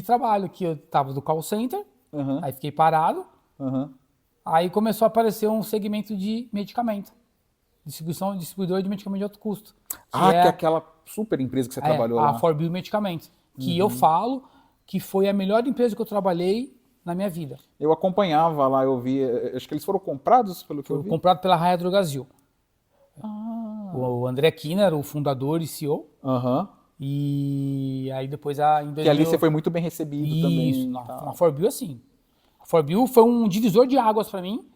S2: trabalho, que eu tava do call center,
S1: Aham,
S2: aí fiquei parado,
S1: aham.
S2: aí começou a aparecer um segmento de medicamento, distribuidor de medicamento de alto custo, que
S1: Que é
S2: é,
S1: aquela super empresa que você trabalhou
S2: a
S1: lá.
S2: Forbio Medicamentos, que eu falo que foi a melhor empresa que eu trabalhei na minha vida.
S1: Eu acompanhava lá, eu vi. Acho que eles foram comprados, pelo que eu
S2: Foi
S1: vi.
S2: comprado pela Raia Drogasil.
S1: Ah,
S2: O André Kinner, o fundador e CEO,
S1: aham.
S2: e aí depois em
S1: Que ali
S2: 2000...
S1: você foi muito bem recebido
S2: Isso,
S1: também. E
S2: na
S1: tal.
S2: Forbio assim. A Forbio foi um divisor de águas para mim,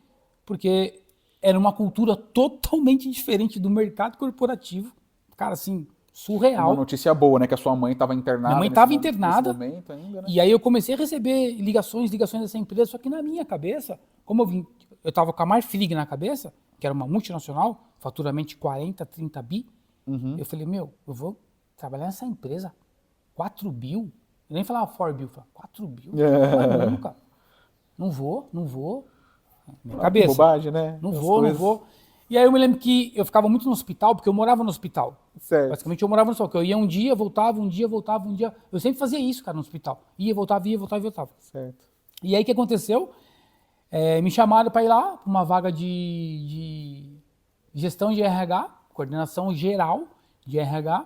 S2: porque era uma cultura totalmente diferente do mercado corporativo. Cara, assim,
S1: Uma
S2: surreal.
S1: notícia boa, né? Que a sua mãe estava
S2: Minha
S1: internada
S2: mãe
S1: nesse,
S2: estava
S1: nesse
S2: internada,
S1: momento ainda, né?
S2: e aí eu comecei a receber ligações dessa empresa, só que na minha cabeça, como eu estava com a Marfrig na cabeça, que era uma multinacional, faturamento de 40, 30 bi, eu falei, meu, eu vou trabalhar nessa empresa, 4 bil, eu nem falava 4 bil, eu falava 4 bil, nunca, não vou, minha
S1: Que
S2: cabeça,
S1: bobagem, né?
S2: não
S1: As
S2: vou, não
S1: coisas.
S2: vou. E aí eu me lembro que eu ficava muito no hospital, porque eu morava no hospital.
S1: Certo.
S2: Basicamente eu morava no hospital, que eu ia um dia, voltava, um dia, voltava, um dia. Eu sempre fazia isso, cara, no hospital. Ia, voltava, ia, voltava e voltava.
S1: Certo.
S2: E aí o que aconteceu? Me chamaram para ir lá, pra uma vaga de gestão de RH, coordenação geral de RH.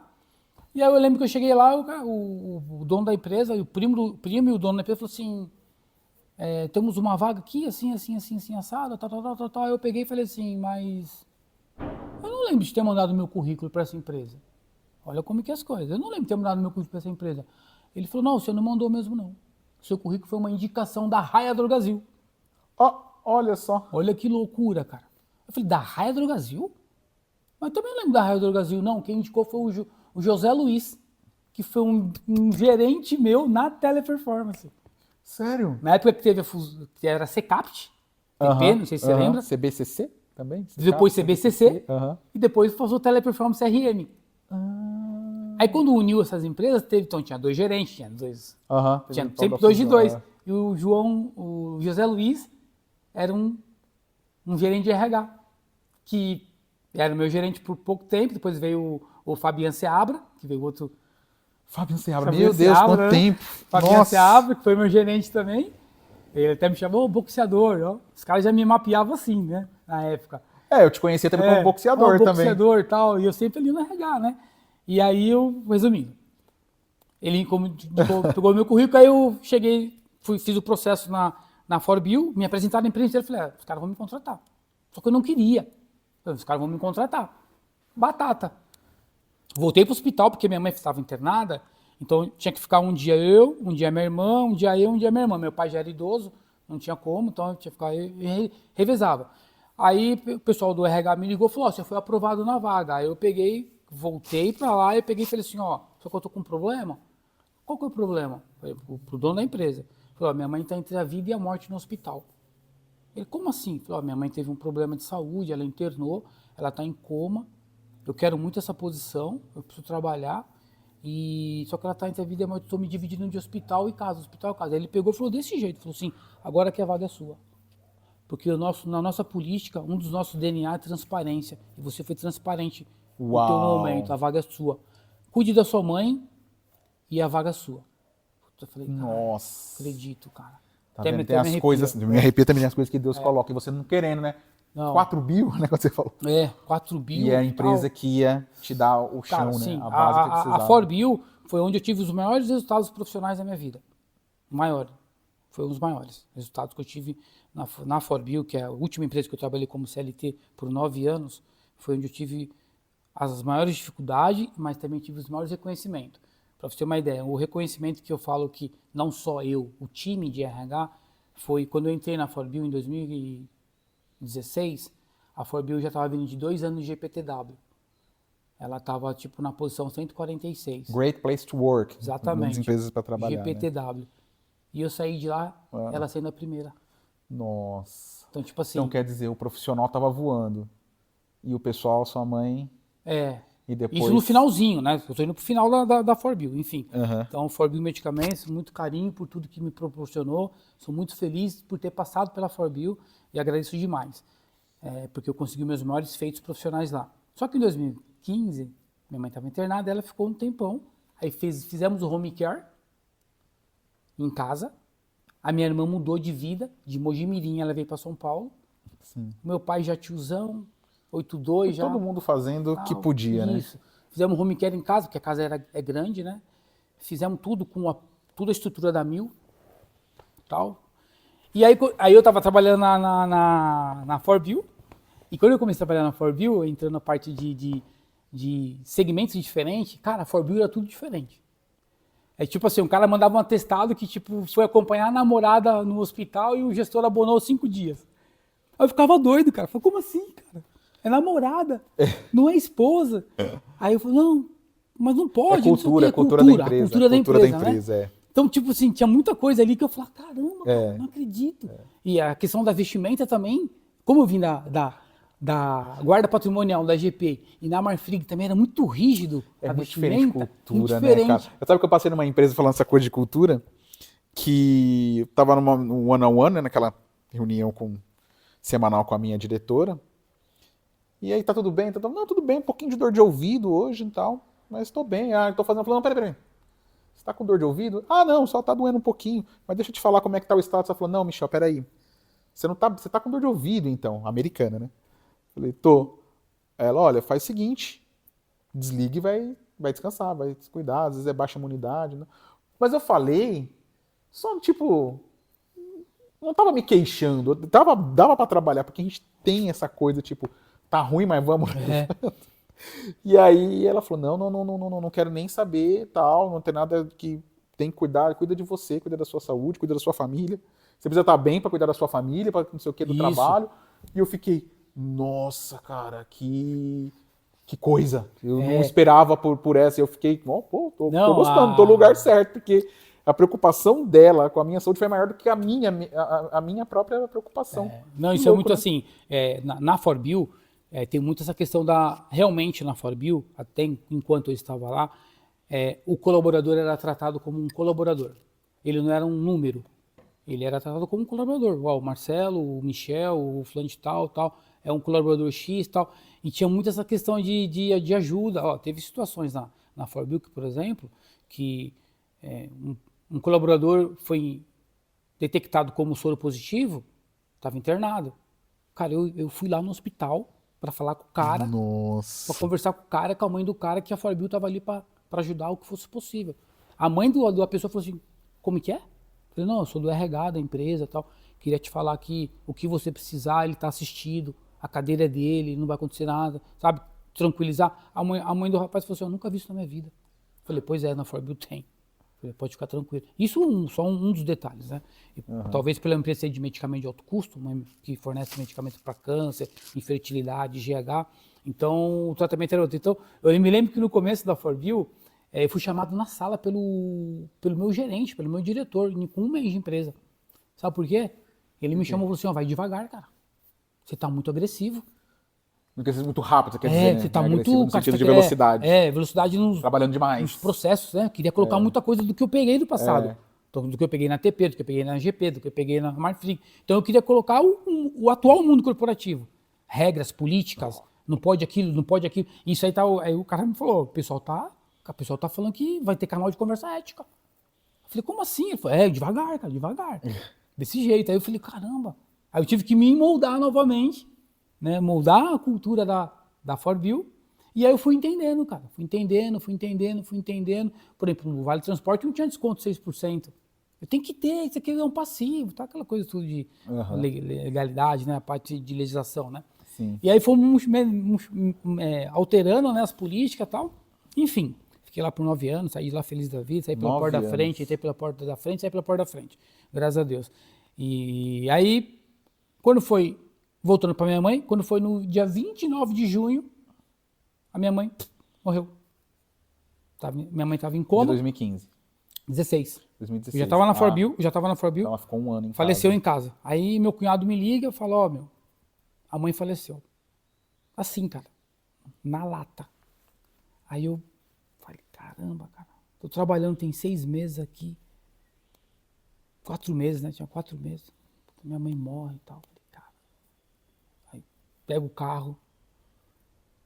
S2: E aí eu lembro que eu cheguei lá, o dono da empresa, o primo e o dono da empresa falou assim, temos uma vaga aqui, assim, assim, assim, assim, assada, tal, tal, tal, tal, tal. Eu peguei e falei assim, mas eu não lembro de ter mandado meu currículo para essa empresa. Olha como que é as coisas. Eu não lembro de ter mandado meu currículo para essa empresa. Ele falou, não, você não mandou mesmo não. O seu currículo foi uma indicação da Raia Drogasil.
S1: Ó, olha só.
S2: Olha que loucura, cara. Eu falei, da Raia Drogasil? Mas também não lembro da Raia Drogasil, não. Quem indicou foi o José Luiz, que foi um gerente meu na Teleperformance.
S1: Sério?
S2: Na época que teve que era Secapt, TP, não sei se você lembra.
S1: CBCC também?
S2: Depois CBCC,
S1: Aham.
S2: e depois passou Teleperformance RM. Aí quando uniu essas empresas, então tinha 2 gerentes, tinha
S1: Teve
S2: sempre
S1: toda a
S2: 2 de
S1: fusão,
S2: 2. E o José Luiz era um gerente de RH, que era meu gerente por pouco tempo, depois veio o Fabian Seabra, que veio outro...
S1: Fabiano Seabra,
S2: Fabian
S1: meu Deus,
S2: Seabra,
S1: quanto
S2: né?
S1: tempo.
S2: Fabian
S1: Nossa.
S2: Seabra, que foi meu gerente também. Ele até me chamou boxeador, ó. Os caras já me mapeavam assim, né, na época.
S1: Eu te conhecia também como boxeador também.
S2: Boxeador e tal, e eu sempre ali no RH, né? E aí eu, resumindo, ele pegou meu currículo, aí eu cheguei, fiz o processo na Forbio, me apresentaram na empresa inteira, falei, os caras vão me contratar. Só que eu não queria. Falei, os caras vão me contratar. Batata. Voltei pro hospital, porque minha mãe estava internada, então tinha que ficar um dia eu, um dia minha irmã, um dia eu, um dia minha irmã. Meu pai já era idoso, não tinha como, então eu tinha que ficar, revezava. Aí o pessoal do RH me ligou e falou, você foi aprovado na vaga. Aí eu peguei, voltei pra lá e peguei e falei assim, ó, só que eu tô com um problema. Qual que é o problema? Falei, pro dono da empresa. Falei, ó, minha mãe tá entre a vida e a morte no hospital. Ele, como assim? Falei, ó, minha mãe teve um problema de saúde, ela internou, ela tá em coma, eu quero muito essa posição, eu preciso trabalhar, só que ela tá entre a vida e a morte, eu tô me dividindo de hospital e casa, hospital e casa. Aí ele pegou e falou desse jeito, falou assim, agora que a vaga é sua. Porque na nossa política, um dos nossos DNA é transparência. E você foi transparente no teu momento, a vaga é sua. Cuide da sua mãe e a vaga é sua. Eu falei, cara,
S1: Nossa.
S2: acredito, cara.
S1: Tá
S2: Até
S1: vendo?
S2: me
S1: Tem as
S2: arrepia.
S1: coisas, me arrepia também as coisas que Deus coloca, e você não querendo, né?
S2: Não.
S1: 4 bil, né, quando você falou.
S2: 4 bil.
S1: E é a empresa que ia te dar o chão,
S2: Cara,
S1: né?
S2: sim,
S1: A base que
S2: a
S1: precisava.
S2: Forbio foi onde eu tive os maiores resultados profissionais da minha vida. O maior. Foi um dos maiores resultados que eu tive na Forbio, que é a última empresa que eu trabalhei como CLT por 9 anos, foi onde eu tive as maiores dificuldades, mas também tive os maiores reconhecimentos. Para você ter uma ideia, o reconhecimento que eu falo que não só eu, o time de RH, foi quando eu entrei na Forbio em 2016, a Forbio já estava vindo de 2 anos de GPTW. Ela estava tipo na posição 146.
S1: Great Place to Work.
S2: Exatamente.
S1: Muitas empresas para trabalhar,
S2: GPTW.
S1: né?
S2: E eu saí de lá, ela sendo a primeira.
S1: Nossa.
S2: Então, tipo assim...
S1: Então quer dizer, o profissional tava voando. E o pessoal, sua mãe... E depois...
S2: Isso no finalzinho, né? Eu tô indo pro final da Forbio, enfim.
S1: Aham.
S2: Então, Forbio Medicamentos, muito carinho por tudo que me proporcionou. Sou muito feliz por ter passado pela Forbio e agradeço demais. Porque eu consegui meus maiores feitos profissionais lá. Só que em 2015, minha mãe estava internada, ela ficou um tempão. Aí fizemos o home care em casa. A minha irmã mudou de vida, de Mojimirim, ela veio para São Paulo.
S1: Sim.
S2: Meu pai já tiozão, 82 já.
S1: Todo mundo fazendo o que podia, né?
S2: Isso. Fizemos home care em casa, porque a casa é grande, né? Fizemos tudo com toda a estrutura da Mil, tal. E aí eu estava trabalhando na Forbio, e quando eu comecei a trabalhar na Forbio, entrando na parte de segmentos diferentes, cara, a Forbio era tudo diferente. É tipo assim, um cara mandava um atestado que tipo, foi acompanhar a namorada no hospital e o gestor abonou 5 dias. Aí eu ficava doido, cara. Falei, como assim, cara? É namorada, não é esposa. Aí eu falei, não, mas não pode.
S1: É
S2: não sei o quê.
S1: cultura, cultura da empresa.
S2: A cultura da empresa,
S1: né?
S2: É. Então, tipo assim, tinha muita coisa ali que eu falava, caramba, cara, não acredito.
S1: É.
S2: E a questão da vestimenta também, como eu vim da guarda patrimonial da GP e na Marfrig também era muito rígido a
S1: muito
S2: vestimenta.
S1: diferente cultura,
S2: muito diferente.
S1: né, cara? Eu sabe que eu passei numa empresa falando essa coisa de cultura, que eu tava num one-on-one, né, naquela reunião semanal com a minha diretora. E aí, tá tudo bem? Não, tudo bem, um pouquinho de dor de ouvido hoje e tal, mas tô bem. Ah, tô fazendo. Não, peraí. Você tá com dor de ouvido? Ah, não, só tá doendo um pouquinho. Mas deixa eu te falar como é que tá o status. Ela falou, não, Michel, peraí. Você tá com dor de ouvido, então, americana, né? Falei, tô. Ela, olha, faz o seguinte, desliga e vai descansar, vai se cuidar, às vezes é baixa imunidade. Né? Mas eu falei, só tipo, não tava me queixando, dava pra trabalhar, porque a gente tem essa coisa, tipo, tá ruim, mas vamos. E aí ela falou, não quero nem saber, tal, não tem nada que tem que cuidar, cuida de você, cuida da sua saúde, cuida da sua família. Você precisa estar bem para cuidar da sua família, para não sei o que, do trabalho. E eu fiquei, nossa, cara, que coisa. Eu não esperava por essa. Eu fiquei, tô gostando, tô no lugar certo, porque a preocupação dela com a minha saúde foi maior do que a minha própria preocupação.
S2: Não, isso é muito assim, na Forbio, tem muito essa questão realmente na Forbio, até enquanto eu estava lá, o colaborador era tratado como um colaborador. Ele não era um número. Ele era tratado como um colaborador. O Marcelo, o Michel, o fulano de tal, é um colaborador X e tal. E tinha muito essa questão de ajuda. Ó, teve situações na Forbio, por exemplo, que um colaborador foi detectado como soro positivo, estava internado. Cara, eu fui lá no hospital para falar com o cara, para conversar com o cara, com a mãe do cara, que a Forbio estava ali para ajudar o que fosse possível. A mãe da pessoa falou assim, como que é? Eu falei, não, eu sou do RH da empresa e tal, queria te falar que o que você precisar, ele está assistido, a cadeira é dele, não vai acontecer nada, sabe? Tranquilizar. A mãe do rapaz falou assim, eu nunca vi isso na minha vida. Eu falei, pois é, na Forbio tem. Eu falei, pode ficar tranquilo. Isso só um dos detalhes, né? E, talvez pela empresa de medicamento de alto custo, que fornece medicamentos para câncer, infertilidade, GH, então o tratamento era outro. Então, eu me lembro que no começo da Forbio, eu fui chamado na sala pelo meu gerente, pelo meu diretor, com 1 mês de empresa. Sabe por quê? Ele me chamou e falou assim, vai devagar, cara. Você tá muito agressivo.
S1: Não quer ser muito rápido, você quer dizer, né?
S2: Você tá muito...
S1: No sentido de velocidade.
S2: Velocidade
S1: trabalhando demais.
S2: Nos processos, né? Queria colocar muita coisa do que eu peguei do passado. Do que eu peguei na TP, do que eu peguei na GP, do que eu peguei na Marfrig. Então eu queria colocar o atual mundo corporativo. Regras, políticas, não pode aquilo, não pode aquilo. Isso aí tá... Aí o cara me falou, o pessoal tá falando que vai ter canal de conversa ética. Eu falei, como assim? Ele falou, devagar, cara, devagar. Desse jeito. Aí eu falei, caramba. Aí eu tive que me moldar novamente, né? Moldar a cultura da Forbio. E aí eu fui entendendo, cara. Fui entendendo. Por exemplo, no Vale Transporte não tinha desconto 6%. Eu tenho que ter, isso aqui é um passivo, tá? Aquela coisa tudo de legalidade, né? A parte de legislação, né?
S1: Sim.
S2: E aí fomos alterando, né, as políticas e tal. Enfim, fiquei lá por 9 anos, saí de lá feliz da vida, saí pela porta da frente, entrei pela porta da frente, saí pela porta da frente. Graças a Deus. E aí, quando foi, voltando para minha mãe, quando foi no dia 29 de junho, a minha mãe morreu. Minha mãe estava em coma.
S1: De 2015.
S2: 2016. Eu já estava na Forbio.
S1: Ela ficou 1 ano em
S2: faleceu
S1: casa.
S2: em casa. Aí meu cunhado me liga e fala, a mãe faleceu. Assim, cara, na lata. Aí eu falei, caramba, cara, tô trabalhando tem 6 meses aqui. 4 meses, né? Tinha 4 meses. Minha mãe morre e tal. Falei, cara. Aí pego o carro.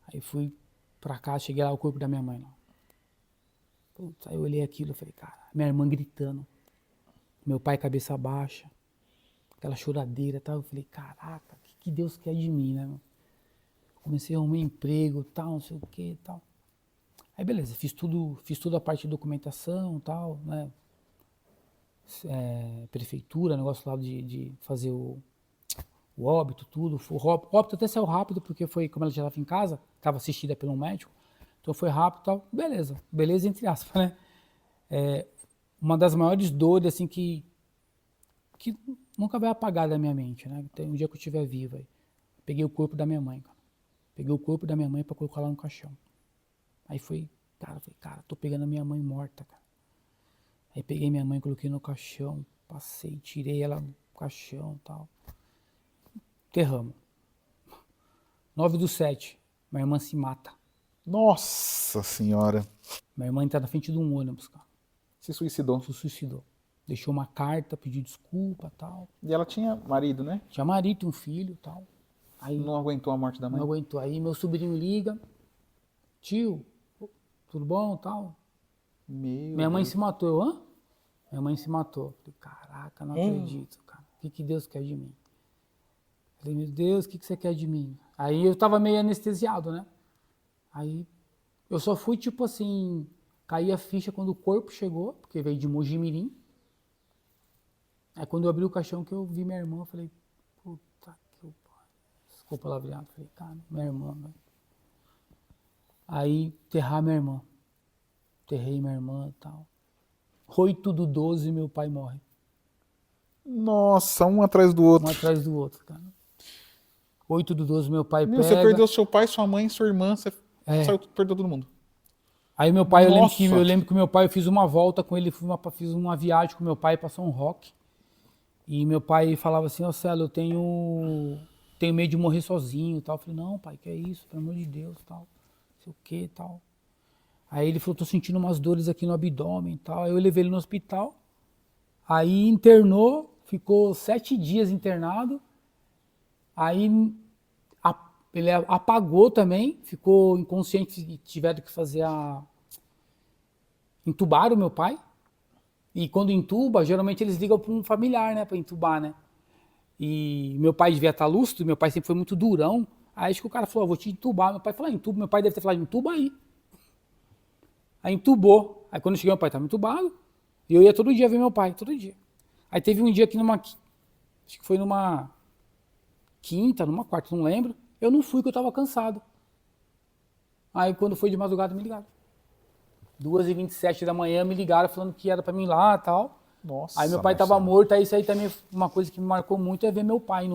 S2: Aí fui pra casa, cheguei lá, o corpo da minha mãe lá. Putz, aí eu olhei aquilo e falei, cara, minha irmã gritando. Meu pai cabeça baixa. Aquela choradeira e tal. Eu falei, caraca, o que Deus quer de mim, né, mano? Comecei a arrumar emprego, tal, não sei o que e tal. Aí beleza, fiz tudo a parte de documentação e tal, né? Prefeitura, negócio lá de fazer o óbito, tudo. O óbito até saiu rápido, porque foi, como ela já estava em casa, estava assistida pelo médico, então foi rápido e tal. Beleza entre aspas, né? Uma das maiores dores, assim, que nunca vai apagar da minha mente, né? Tem um dia que eu estiver vivo aí. Peguei o corpo da minha mãe, cara. Peguei o corpo da minha mãe pra colocar lá no caixão. Aí falei, cara, tô pegando a minha mãe morta, cara. Aí peguei minha mãe, coloquei no caixão, passei, tirei ela do caixão e tal. Enterramos. 9/7, minha irmã se mata.
S1: Nossa senhora.
S2: Minha irmã tá na frente de um ônibus, cara.
S1: Se suicidou.
S2: Se suicidou. Deixou uma carta, pediu desculpa e tal.
S1: E ela tinha marido, né?
S2: Tinha marido, um filho e tal. Aí
S1: Não aguentou a morte da mãe?
S2: não aguentou. Aí meu sobrinho liga. Tio, tudo bom tal? Minha mãe se matou. Eu, hã? Minha mãe se matou. Falei, caraca, não acredito, cara. O que Deus quer de mim? Falei, meu Deus, o que você quer de mim? Aí eu tava meio anestesiado, né? Aí eu só fui, tipo assim, cair a ficha quando o corpo chegou, porque veio de Mojimirim. Aí quando eu abri o caixão que eu vi minha irmã, eu falei, puta que pariu. Desculpa palavreado. Falei, cara, minha irmã, velho. Aí enterrar minha irmã. Enterrei minha irmã e tal. 8/12 meu pai morre.
S1: Nossa, um atrás do outro.
S2: Um atrás do outro, cara. 8/12 meu pai
S1: Meu,
S2: pega.
S1: você perdeu seu pai, sua mãe, sua irmã, você perdeu todo mundo.
S2: Aí meu pai, eu
S1: Nossa.
S2: lembro que meu pai, eu fiz uma volta com ele, fiz uma viagem com meu pai para São Roque. E meu pai falava assim, ó Celo, eu tenho medo de morrer sozinho e tal. Eu falei, não pai, que é isso, pelo amor de Deus, tal. Não sei o que e tal. Aí ele falou, tô sentindo umas dores aqui no abdômen e tal. Aí eu levei ele no hospital. Aí internou, ficou 7 dias internado. Aí ele apagou também, ficou inconsciente e tiveram que fazer entubaram o meu pai. E quando entuba, geralmente eles ligam para um familiar, né, para entubar, né? E meu pai devia estar lúcido, meu pai sempre foi muito durão. Aí acho que o cara falou, vou te entubar. Meu pai falou, entuba. Meu pai deve ter falado, entuba aí. Aí entubou. Aí quando eu cheguei, meu pai estava entubado. E eu ia todo dia ver meu pai, todo dia. Aí teve um dia que acho que foi numa quinta, numa quarta, não lembro. Eu não fui, porque eu estava cansado. Aí quando foi de madrugada, me ligaram. 2h27 da manhã, me ligaram falando que era para mim ir lá e tal.
S1: Nossa,
S2: Aí meu pai estava morto, aí isso aí também, uma coisa que me marcou muito é ver meu pai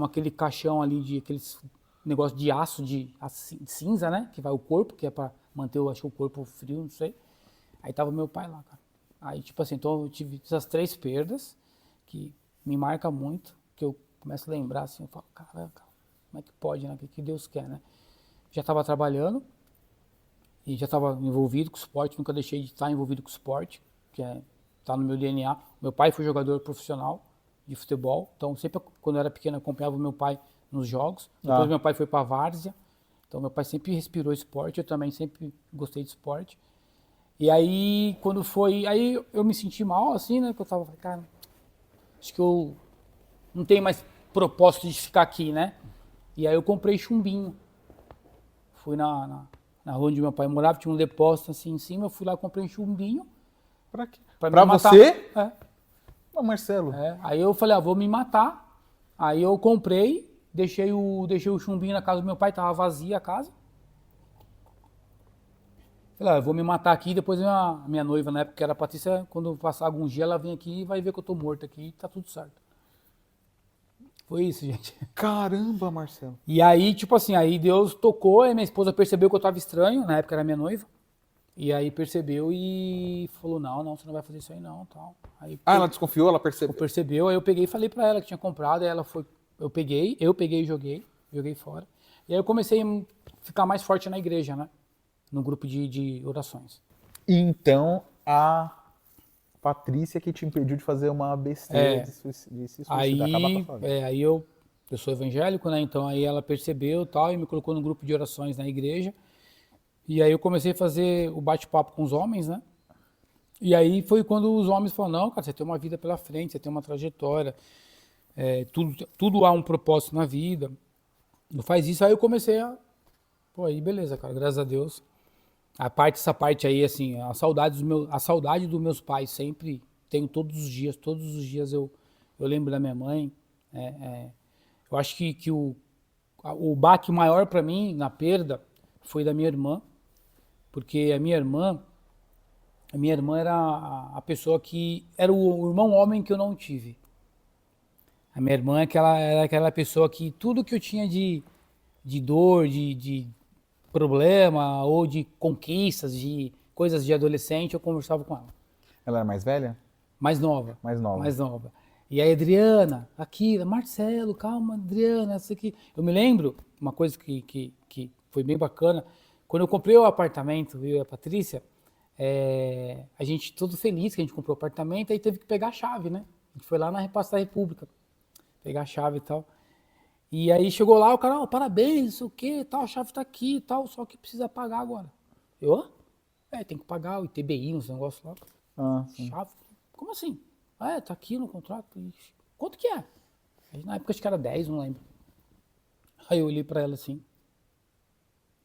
S2: aquele caixão ali de aqueles negócio de aço, de cinza, né? Que vai o corpo, que é para manter, acho que o corpo frio, não sei. Aí tava meu pai lá, cara. Aí, tipo assim, então eu tive essas 3 perdas que me marca muito, que eu começo a lembrar assim, eu falo, caraca, como é que pode, né? O que Deus quer, né? Já estava trabalhando e já estava envolvido com esporte, nunca deixei de estar envolvido com esporte, que tá no meu DNA. Meu pai foi jogador profissional de futebol, então sempre quando eu era pequeno eu acompanhava o meu pai nos jogos. Depois meu pai foi para a várzea, então meu pai sempre respirou esporte, eu também sempre gostei de esporte. E aí, quando foi, aí eu me senti mal, assim, né, que eu tava, cara, acho que eu não tenho mais propósito de ficar aqui, né? E aí eu comprei chumbinho. Fui na rua onde meu pai morava, tinha um depósito assim em cima, eu fui lá e comprei um chumbinho.
S1: Pra quê?
S2: Pra
S1: você?
S2: É.
S1: Ô, Marcelo.
S2: Aí eu falei, vou me matar. Aí eu comprei, deixei o chumbinho na casa do meu pai, tava vazia a casa. Falei, eu vou me matar aqui, depois a minha noiva, na época que era a Patrícia, quando passar algum dia, ela vem aqui e vai ver que eu tô morto aqui e tá tudo certo. Foi isso, gente.
S1: Caramba, Marcelo.
S2: E aí, tipo assim, aí Deus tocou, aí minha esposa percebeu que eu tava estranho, na época era minha noiva. E aí percebeu e falou, não, você não vai fazer isso aí não, tal. Aí,
S1: ela desconfiou, ela percebeu?
S2: Percebeu, aí eu peguei e falei pra ela que tinha comprado, aí ela foi, eu peguei e joguei fora. E aí eu comecei a ficar mais forte na igreja, né? no grupo de orações.
S1: Então, a Patrícia que te impediu de fazer uma besteira de se suicidar, acabar com a sua vida.
S2: Aí eu sou evangélico, né? Então aí ela percebeu tal e me colocou no grupo de orações na igreja. E aí eu comecei a fazer o bate-papo com os homens, né? E aí foi quando os homens falaram, não, cara, você tem uma vida pela frente, você tem uma trajetória, tudo há um propósito na vida, não faz isso. Aí eu comecei pô, aí beleza, cara, graças a Deus. Essa parte aí, assim, a saudade dos meus pais sempre tenho todos os dias eu lembro da minha mãe. Eu acho que o baque maior para mim na perda foi da minha irmã, porque a minha irmã era a pessoa que era o irmão homem que eu não tive. A minha irmã era aquela pessoa que tudo que eu tinha de dor, de problema ou de conquistas, de coisas de adolescente, eu conversava com ela.
S1: Ela era mais velha?
S2: Mais nova.
S1: Mais nova.
S2: Mais nova. E aí, Adriana, aqui, Marcelo, calma, Adriana, isso aqui. Eu me lembro, uma coisa que foi bem bacana, quando eu comprei o apartamento, eu e a Patrícia, a gente todo feliz que a gente comprou o apartamento, aí teve que pegar a chave, né? A gente foi lá na Repassa da República, pegar a chave e tal. E aí chegou lá, o cara, parabéns, não sei o que, tal, a chave tá aqui e tal, só que precisa pagar agora. Eu, tem que pagar o ITBI, uns negócios lá. Chave, como assim? Tá aqui no contrato. Ixi. Quanto que é? Aí, na época acho que era 10, não lembro. Aí eu olhei pra ela assim,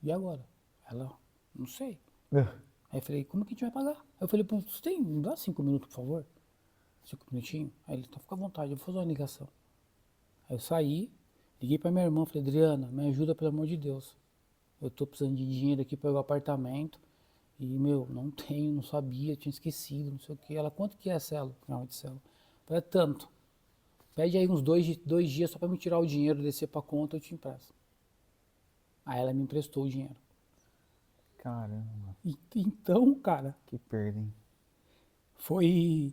S2: e agora? Ela, não sei. Aí eu falei, como que a gente vai pagar? Aí eu falei, pô, você me dá 5 minutos, por favor? 5 minutinhos? Aí ele, então fica à vontade, eu vou fazer uma ligação. Aí eu saí, liguei pra minha irmã, falei, Adriana, me ajuda pelo amor de Deus. Eu tô precisando de dinheiro aqui para o apartamento. E, não tenho, não sabia, tinha esquecido, não sei o que. Ela, quanto que é a célula? Não, de célula. Eu falei, tanto. Pede aí uns dois dias só para me tirar o dinheiro, descer pra conta, eu te empresto. Aí ela me emprestou o dinheiro.
S1: Caramba.
S2: Então, cara,
S1: que perda, hein?
S2: Foi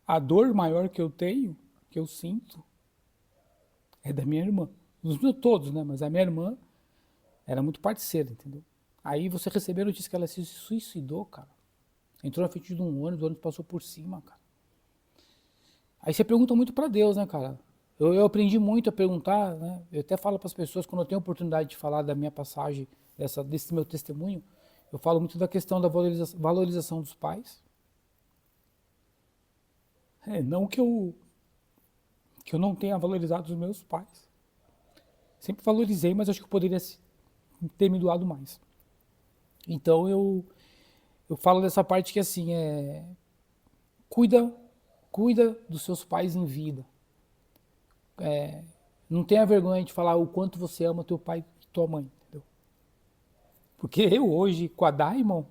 S2: a dor maior que eu tenho, que eu sinto, é da minha irmã. Os meus todos, né? Mas a minha irmã era muito parceira, entendeu? Aí você recebeu a notícia que ela se suicidou, cara. Entrou na frente de um ônibus, o ônibus passou por cima, cara. Aí você pergunta muito pra Deus, né, cara? Eu aprendi muito a perguntar, né? Eu até falo para as pessoas, quando eu tenho a oportunidade de falar da minha passagem, desse meu testemunho, eu falo muito da questão da valorização dos pais. Não que eu não tenha valorizado os meus pais. Sempre valorizei, mas acho que eu poderia ter me doado mais. Então eu falo dessa parte que assim, cuida dos seus pais em vida. Não tenha vergonha de falar o quanto você ama teu pai e tua mãe, entendeu? Porque eu hoje, com a Diamond,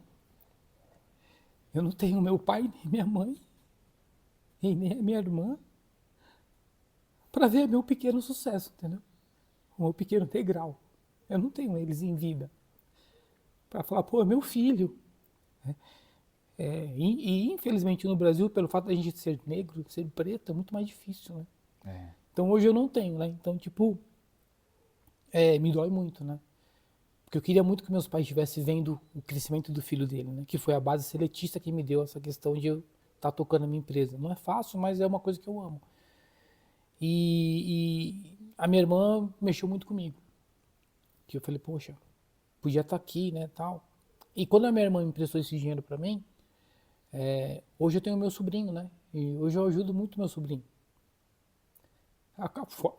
S2: eu não tenho meu pai, nem minha mãe, e nem a minha irmã, para ver meu pequeno sucesso, entendeu? O meu pequeno degrau. Eu não tenho eles em vida. Para falar, pô, é meu filho. E infelizmente no Brasil, pelo fato da gente ser negro, ser preto, é muito mais difícil, né? Então hoje eu não tenho, né? Então, tipo, me dói muito, né? Porque eu queria muito que meus pais estivessem vendo o crescimento do filho dele, né? Que foi a base seletista que me deu essa questão de eu estar tocando a minha empresa. Não é fácil, mas é uma coisa que eu amo. E a minha irmã mexeu muito comigo. Que eu falei, poxa, podia estar aqui, né, tal. E quando a minha irmã me emprestou esse dinheiro para mim, hoje eu tenho meu sobrinho, né? E hoje eu ajudo muito meu sobrinho.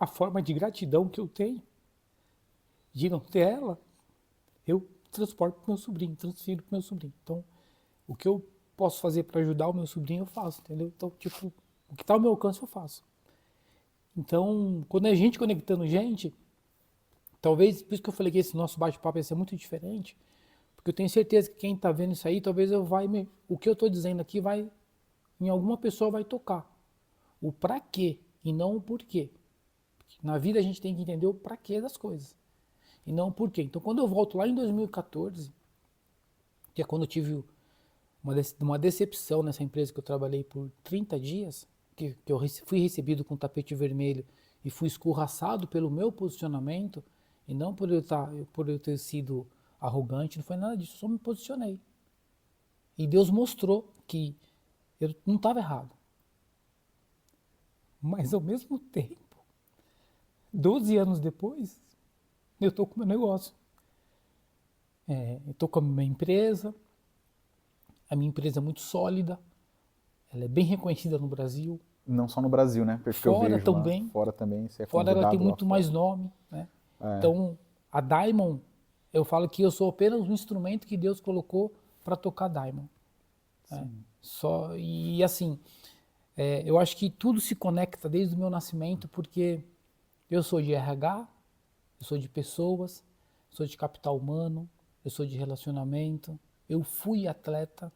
S2: A forma de gratidão que eu tenho de não ter ela, eu transporto pro meu sobrinho, transfiro pro meu sobrinho. Então, o que eu posso fazer para ajudar o meu sobrinho, eu faço, entendeu? Então, tipo, o que está ao meu alcance, eu faço. Então, quando é gente conectando gente, talvez, por isso que eu falei que esse nosso bate-papo ia ser muito diferente, porque eu tenho certeza que quem está vendo isso aí, talvez o que eu estou dizendo aqui em alguma pessoa vai tocar. O pra quê e não o porquê. Na vida a gente tem que entender o pra quê das coisas e não o porquê. Então, quando eu volto lá em 2014, que é quando eu tive uma decepção nessa empresa que eu trabalhei por 30 dias, que eu fui recebido com tapete vermelho e fui escorraçado pelo meu posicionamento, e não por eu ter sido arrogante, não foi nada disso, eu só me posicionei. E Deus mostrou que eu não estava errado. Mas ao mesmo tempo, 12 anos depois, eu estou com o meu negócio. Eu estou com a minha empresa é muito sólida, ela é bem reconhecida no Brasil.
S1: Não só no Brasil, né? Porque eu
S2: Fora
S1: vejo
S2: também.
S1: lá, fora também, você é
S2: Fora ela tem
S1: convidado lá
S2: muito
S1: fora.
S2: mais nome, né? Então, a Diamond, eu falo que eu sou apenas um instrumento que Deus colocou para tocar Diamond. Só, e assim, eu acho que tudo se conecta desde o meu nascimento, porque eu sou de RH, eu sou de pessoas, sou de capital humano, eu sou de relacionamento, eu fui atleta.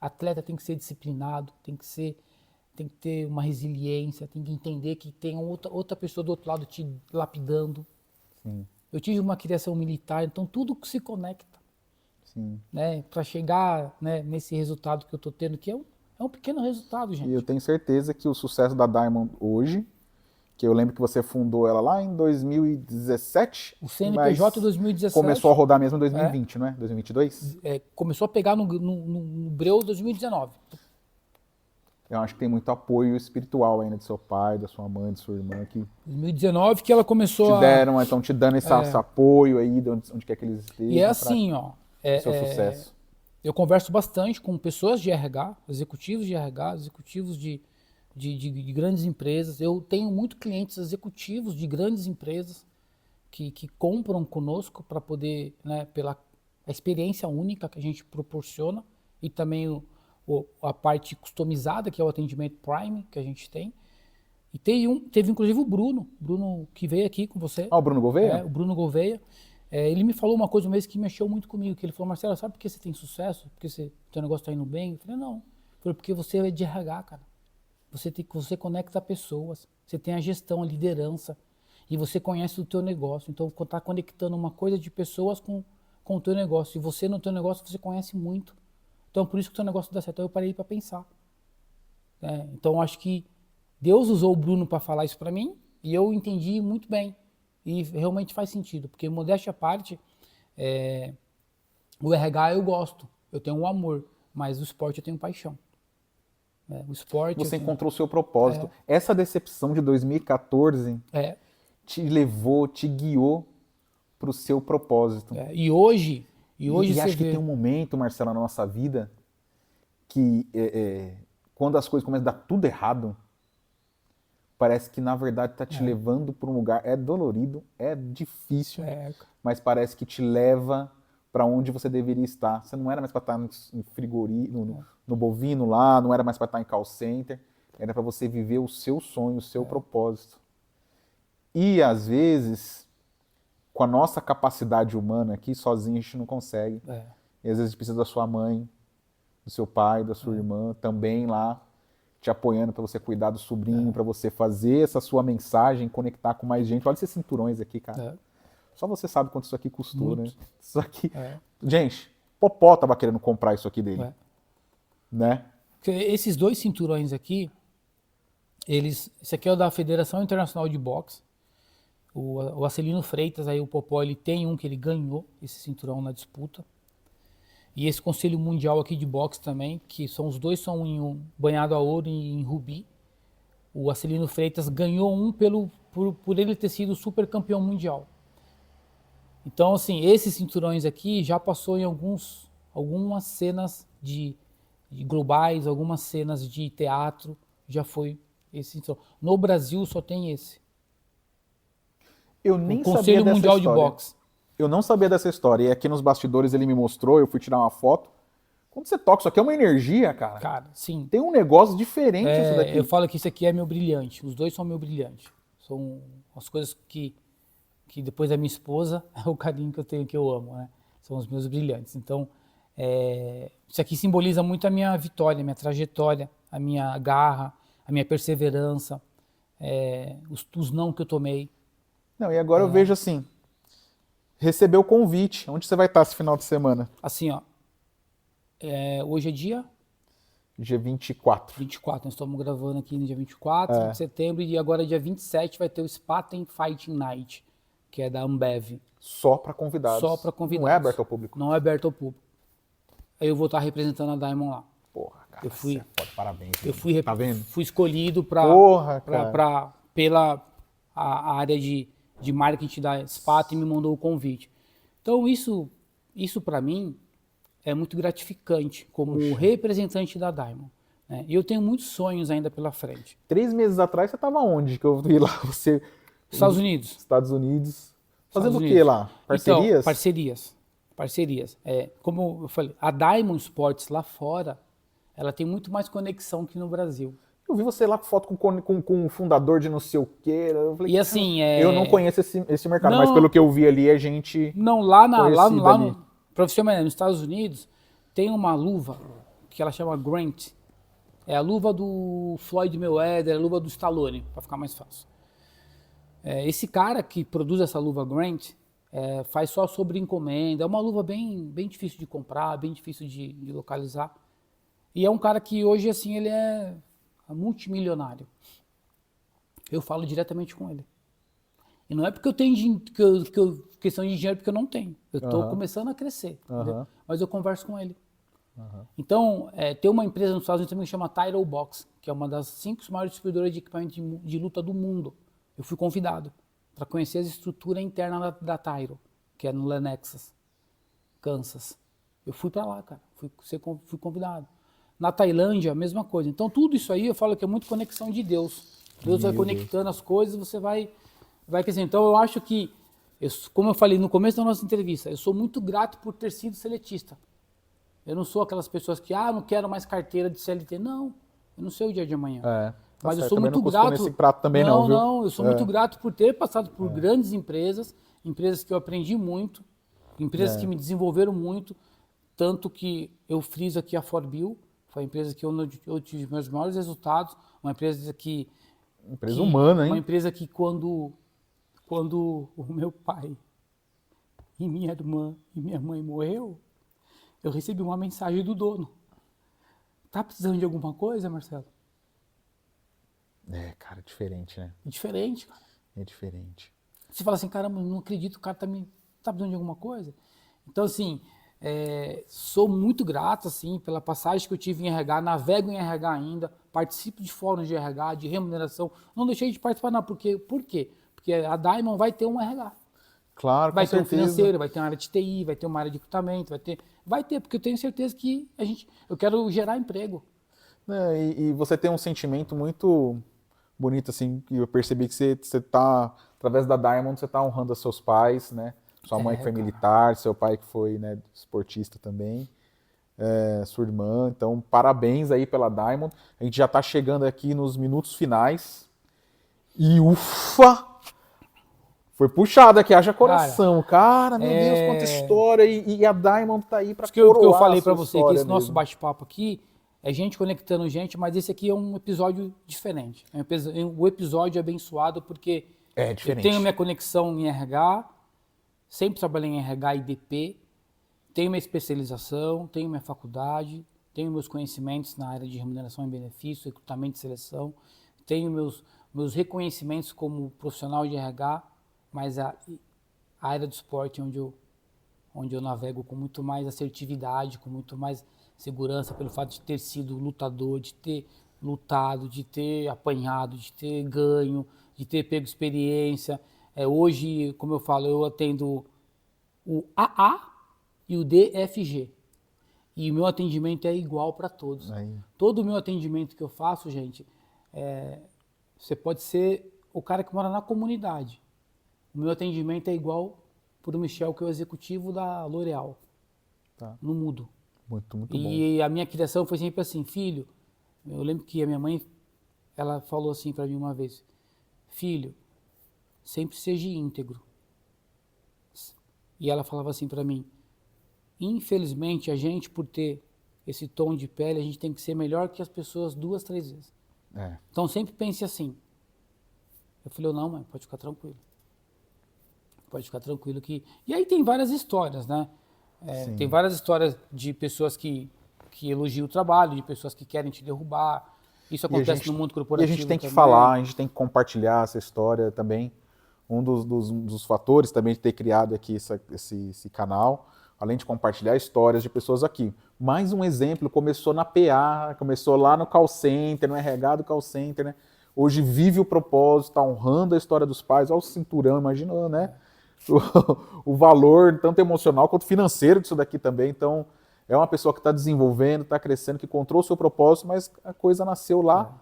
S2: Atleta tem que ser disciplinado, tem que ter uma resiliência, tem que entender que tem outra pessoa do outro lado te lapidando.
S1: Sim.
S2: Eu tive uma criação militar, então tudo que se conecta,
S1: Sim.
S2: né, para chegar, né, nesse resultado que eu estou tendo, que é um pequeno resultado, gente.
S1: E eu tenho certeza que o sucesso da Diamond hoje, que eu lembro que você fundou ela lá em 2017.
S2: O CNPJ em 2017.
S1: Começou a rodar mesmo em 2020, não é? 2022?
S2: Começou a pegar no breu 2019.
S1: Eu acho que tem muito apoio espiritual ainda do seu pai, da sua mãe, da sua irmã, que
S2: 2019 que ela começou
S1: estão te dando esse apoio aí, de onde quer que eles estejam.
S2: E é assim, ó.
S1: Seu sucesso.
S2: Eu converso bastante com pessoas de RH, executivos de RH, executivos de grandes empresas. Eu tenho muito clientes executivos de grandes empresas que compram conosco para poder, né, pela experiência única que a gente proporciona e também a parte customizada, que é o atendimento Prime que a gente tem. E teve inclusive o Bruno que veio aqui com você.
S1: Ah, o Bruno Gouveia?
S2: O Bruno Gouveia. Ele me falou uma coisa uma vez que mexeu muito comigo, que ele falou: Marcelo, sabe por que você tem sucesso? Porque teu negócio está indo bem? Eu falei: não. Ele falou: porque você é de RH, cara. Você conecta pessoas, você tem a gestão, a liderança, e você conhece o teu negócio. Então, está conectando uma coisa de pessoas com o teu negócio. E você, no teu negócio, você conhece muito. Então, por isso que o teu negócio dá certo. Então, eu parei para pensar. Então, acho que Deus usou o Bruno para falar isso para mim, e eu entendi muito bem. E realmente faz sentido, porque modéstia à parte, o RH eu gosto, eu tenho um amor, mas o esporte eu tenho paixão. O esporte.
S1: Você encontrou o seu propósito. Essa decepção de 2014 te levou, te guiou para o seu propósito.
S2: E hoje
S1: E
S2: você
S1: acho que
S2: vê.
S1: tem um momento, Marcelo, na nossa vida que quando as coisas começam a dar tudo errado, parece que na verdade está te levando para um lugar. É dolorido, é difícil, mas parece que te leva para onde você deveria estar. Você não era mais para estar no frigorífico, no bovino lá, não era mais para estar em call center, era para você viver o seu sonho, o seu propósito. E às vezes, com a nossa capacidade humana aqui, sozinho a gente não consegue. E às vezes a gente precisa da sua mãe, do seu pai, da sua irmã, também lá, te apoiando para você cuidar do sobrinho, para você fazer essa sua mensagem, conectar com mais gente. Olha esses cinturões aqui, cara. Só você sabe quanto isso aqui custou, né? Isso aqui... Gente, Popó tava querendo comprar isso aqui dele. Né?
S2: Esses 2 cinturões aqui, esse aqui é o da Federação Internacional de Boxe. O Acelino Freitas, aí o Popó, ele tem um que ele ganhou, esse cinturão na disputa. E esse Conselho Mundial aqui de Boxe também, que os dois são banhado a ouro em rubi. O Acelino Freitas ganhou um por ele ter sido super campeão mundial. Então, assim, esses cinturões aqui já passou em algumas cenas de globais, algumas cenas de teatro, já foi esse cinturão. No Brasil só tem esse.
S1: Eu nem
S2: o
S1: sabia
S2: Conselho
S1: dessa
S2: Mundial
S1: história.
S2: de Boxe.
S1: Eu não sabia dessa história. E aqui nos bastidores ele me mostrou, eu fui tirar uma foto. Quando você toca, isso aqui é uma energia, cara.
S2: Cara, sim.
S1: Tem um negócio diferente isso daqui.
S2: Eu falo que isso aqui é meu brilhante. Os dois são meu brilhante. São as coisas que depois da minha esposa, é o carinho que eu tenho, que eu amo, né? São os meus brilhantes. Então, isso aqui simboliza muito a minha vitória, a minha trajetória, a minha garra, a minha perseverança, os não que eu tomei.
S1: Não, e agora eu vejo assim, recebeu o convite. Onde você vai estar esse final de semana?
S2: Assim, ó, hoje é dia
S1: 24.
S2: 24, nós estamos gravando aqui no dia 24 de setembro, e agora dia 27 vai ter o Spaten Fighting Night, que é da Ambev.
S1: Só para convidados.
S2: Só para convidados.
S1: Não é aberto ao público.
S2: Não é aberto ao público. Aí eu vou estar representando a Diamond lá.
S1: Porra, cara.
S2: Eu fui,
S1: parabéns.
S2: tá vendo? Fui escolhido pela área de marketing da Spaten e me mandou o convite. Então isso para mim é muito gratificante como representante da Diamond. Né? E eu tenho muitos sonhos ainda pela frente.
S1: 3 meses atrás você estava onde? Que eu vi lá você...
S2: Estados Unidos.
S1: Estados Unidos. Fazendo o que lá? Parcerias?
S2: Então, parcerias. Como eu falei, a Diamond Sports lá fora, ela tem muito mais conexão que no Brasil.
S1: Eu vi você lá com foto com o fundador de não sei o quê. Eu falei,
S2: E assim,
S1: eu não conheço esse mercado, mas pelo que eu vi ali, a gente...
S2: Não, lá para você ter uma ideia, nos Estados Unidos, tem uma luva que ela chama Grant. É a luva do Floyd Mayweather, a luva do Stallone, para ficar mais fácil. Esse cara que produz essa luva Grant faz só sobre encomenda. É uma luva bem difícil de comprar, bem difícil de localizar. E é um cara que hoje, assim, ele é multimilionário. Eu falo diretamente com ele. E não é porque eu tenho questão de dinheiro, porque eu não tenho. Eu estou começando a crescer. Mas eu converso com ele. Então, tem uma empresa nos Estados Unidos também que chama Title Box, que é uma das 5 maiores distribuidoras de equipamento de luta do mundo. Eu fui convidado para conhecer a estrutura interna da Tyro, que é no Lenexas, Kansas. Eu fui para lá, cara. Fui convidado. Na Tailândia, a mesma coisa. Então, tudo isso aí eu falo que é muito conexão de Deus. Deus vai conectando as coisas, você vai crescendo. Então, eu acho que, como eu falei no começo da nossa entrevista, eu sou muito grato por ter sido seletista. Eu não sou aquelas pessoas que, não quero mais carteira de CLT. Não, eu não sei o dia de amanhã. Mas eu sou muito grato.
S1: Nesse prato também não, viu?
S2: Eu sou muito grato por ter passado por grandes empresas que eu aprendi muito, empresas que me desenvolveram muito, tanto que eu friso aqui a Forbil, foi a empresa que eu tive meus maiores resultados, uma empresa que...
S1: Empresa humana, hein?
S2: Uma empresa que quando o meu pai e minha irmã e minha mãe morreu, eu recebi uma mensagem do dono. Tá precisando de alguma coisa, Marcelo?
S1: Cara, diferente, né?
S2: É diferente, cara.
S1: É diferente.
S2: Você fala assim, caramba, não acredito, o cara tá precisando de alguma coisa. Então, assim, sou muito grato, assim, pela passagem que eu tive em RH, navego em RH ainda, participo de fóruns de RH, de remuneração. Não deixei de participar, não. Por quê? Porque a Diamond vai ter um RH.
S1: Claro,
S2: vai ter um financeiro, vai ter uma área de TI, vai ter uma área de recrutamento, vai ter, porque eu tenho certeza que eu quero gerar emprego.
S1: E você tem um sentimento muito bonito, assim, que eu percebi que você tá, através da Diamond, você tá honrando os seus pais, né? Sua mãe que foi militar, seu pai que foi, né, esportista também, sua irmã. Então, parabéns aí pela Diamond. A gente já tá chegando aqui nos minutos finais. E ufa! Foi puxado aqui, haja coração. Cara, meu Deus, quanta história. E a Diamond tá aí pra coroar.
S2: Porque eu falei pra você que esse nosso bate-papo aqui é gente conectando gente, mas esse aqui é um episódio diferente. O episódio abençoado porque eu tenho minha conexão em RH, sempre trabalhei em RH e DP, tenho minha especialização, tenho minha faculdade, tenho meus conhecimentos na área de remuneração e benefício, recrutamento e seleção, tenho meus reconhecimentos como profissional de RH, mas a área do esporte é onde eu navego com muito mais assertividade, com muito mais segurança, pelo fato de ter sido lutador, de ter lutado, de ter apanhado, de ter ganho, de ter pego experiência. Hoje, como eu falo, eu atendo o AA e o DFG. E o meu atendimento é igual para todos. Todo o meu atendimento que eu faço, gente, você pode ser o cara que mora na comunidade. O meu atendimento é igual para o Michel, que é o executivo da L'Oréal. Não mudo.
S1: Muito bom.
S2: E a minha criação foi sempre assim, filho. Eu lembro que a minha mãe, ela falou assim para mim uma vez: filho, sempre seja íntegro. E ela falava assim para mim: infelizmente, a gente, por ter esse tom de pele, a gente tem que ser melhor que as pessoas 2, 3 vezes. Então sempre pense assim. Eu falei: não, mãe, pode ficar tranquilo. Pode ficar tranquilo que... E aí tem várias histórias, né? Tem várias histórias de pessoas que elogiam o trabalho, de pessoas que querem te derrubar. Isso acontece no mundo corporativo.
S1: E a gente tem que falar, a gente tem que compartilhar essa história também, um dos fatores também de ter criado aqui esse canal, além de compartilhar histórias de pessoas aqui. Mais um exemplo, começou na PA, começou lá no call center, no RH do call center, né? Hoje vive o propósito, está honrando a história dos pais, olha o cinturão, imagina, né? O valor, tanto emocional quanto financeiro disso daqui também. Então, é uma pessoa que está desenvolvendo, está crescendo, que encontrou o seu propósito, mas a coisa nasceu lá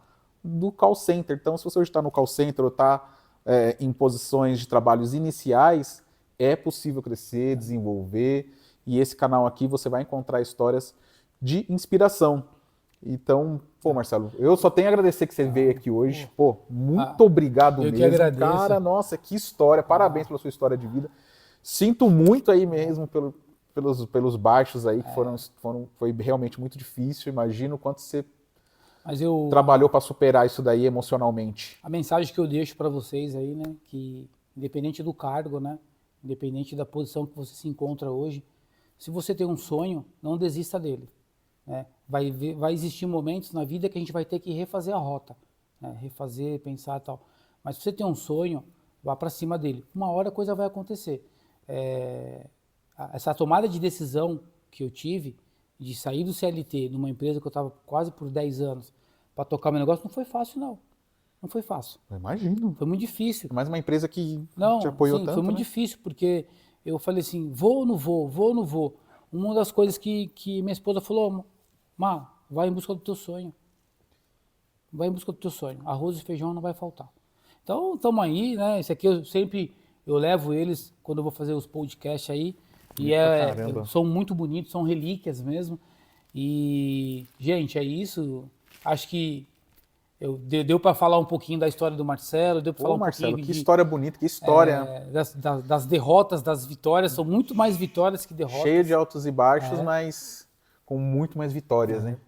S1: do call center. Então, se você hoje está no call center ou está em posições de trabalhos iniciais, é possível crescer, desenvolver, e esse canal aqui você vai encontrar histórias de inspiração. Então, pô, Marcelo, eu só tenho a agradecer que você veio aqui hoje. Pô, muito obrigado
S2: eu
S1: mesmo.
S2: que agradeço.
S1: Cara, nossa, que história. Parabéns pela sua história de vida. Sinto muito aí mesmo pelos baixos aí, que foi realmente muito difícil. Imagino o quanto você trabalhou para superar isso daí emocionalmente.
S2: A mensagem que eu deixo para vocês aí, né, que independente do cargo, né, independente da posição que você se encontra hoje, se você tem um sonho, não desista dele. Né? Vai existir momentos na vida que a gente vai ter que refazer a rota, né? Refazer, pensar e tal. Mas se você tem um sonho, vá para cima dele. Uma hora a coisa vai acontecer. Essa tomada de decisão que eu tive, de sair do CLT, numa empresa que eu estava quase por 10 anos, para tocar meu negócio, não foi fácil, não. Não foi fácil.
S1: Eu imagino.
S2: Foi muito difícil.
S1: Mas uma empresa que
S2: não,
S1: te apoiou
S2: sim,
S1: tanto,
S2: foi muito
S1: né?
S2: difícil, porque eu falei assim, vou ou não vou, vou ou não vou. Uma das coisas que minha esposa falou, Má, vai em busca do teu sonho. Vai em busca do teu sonho. Arroz e feijão não vai faltar. Então, estamos aí, né? Esse aqui eu levo eles quando eu vou fazer os podcasts aí. E são muito bonitos, são relíquias mesmo. E, gente, é isso. Acho que deu para falar um pouquinho da história do Marcelo, deu para falar um
S1: Marcelo,
S2: pouquinho
S1: que história bonita, que história.
S2: das derrotas, das vitórias. São muito mais vitórias que derrotas.
S1: Cheio de altos e baixos, mas com muito mais vitórias, né?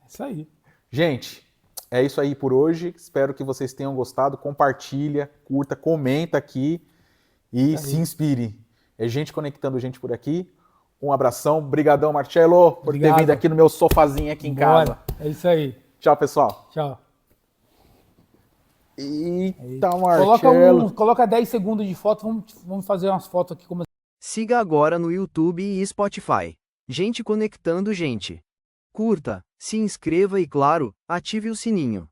S2: É isso aí.
S1: Gente, é isso aí por hoje. Espero que vocês tenham gostado. Compartilha, curta, comenta aqui e se inspire. É gente conectando gente por aqui. Um abração. Brigadão, Marcelo, por ter vindo aqui no meu sofazinho aqui em casa.
S2: É isso aí.
S1: Tchau, pessoal.
S2: Tchau.
S1: Eita, Marcelo.
S2: Coloca 10 segundos de foto. Vamos fazer umas fotos aqui.
S3: Siga agora no YouTube e Spotify. Gente conectando gente. Curta, se inscreva e, claro, ative o sininho.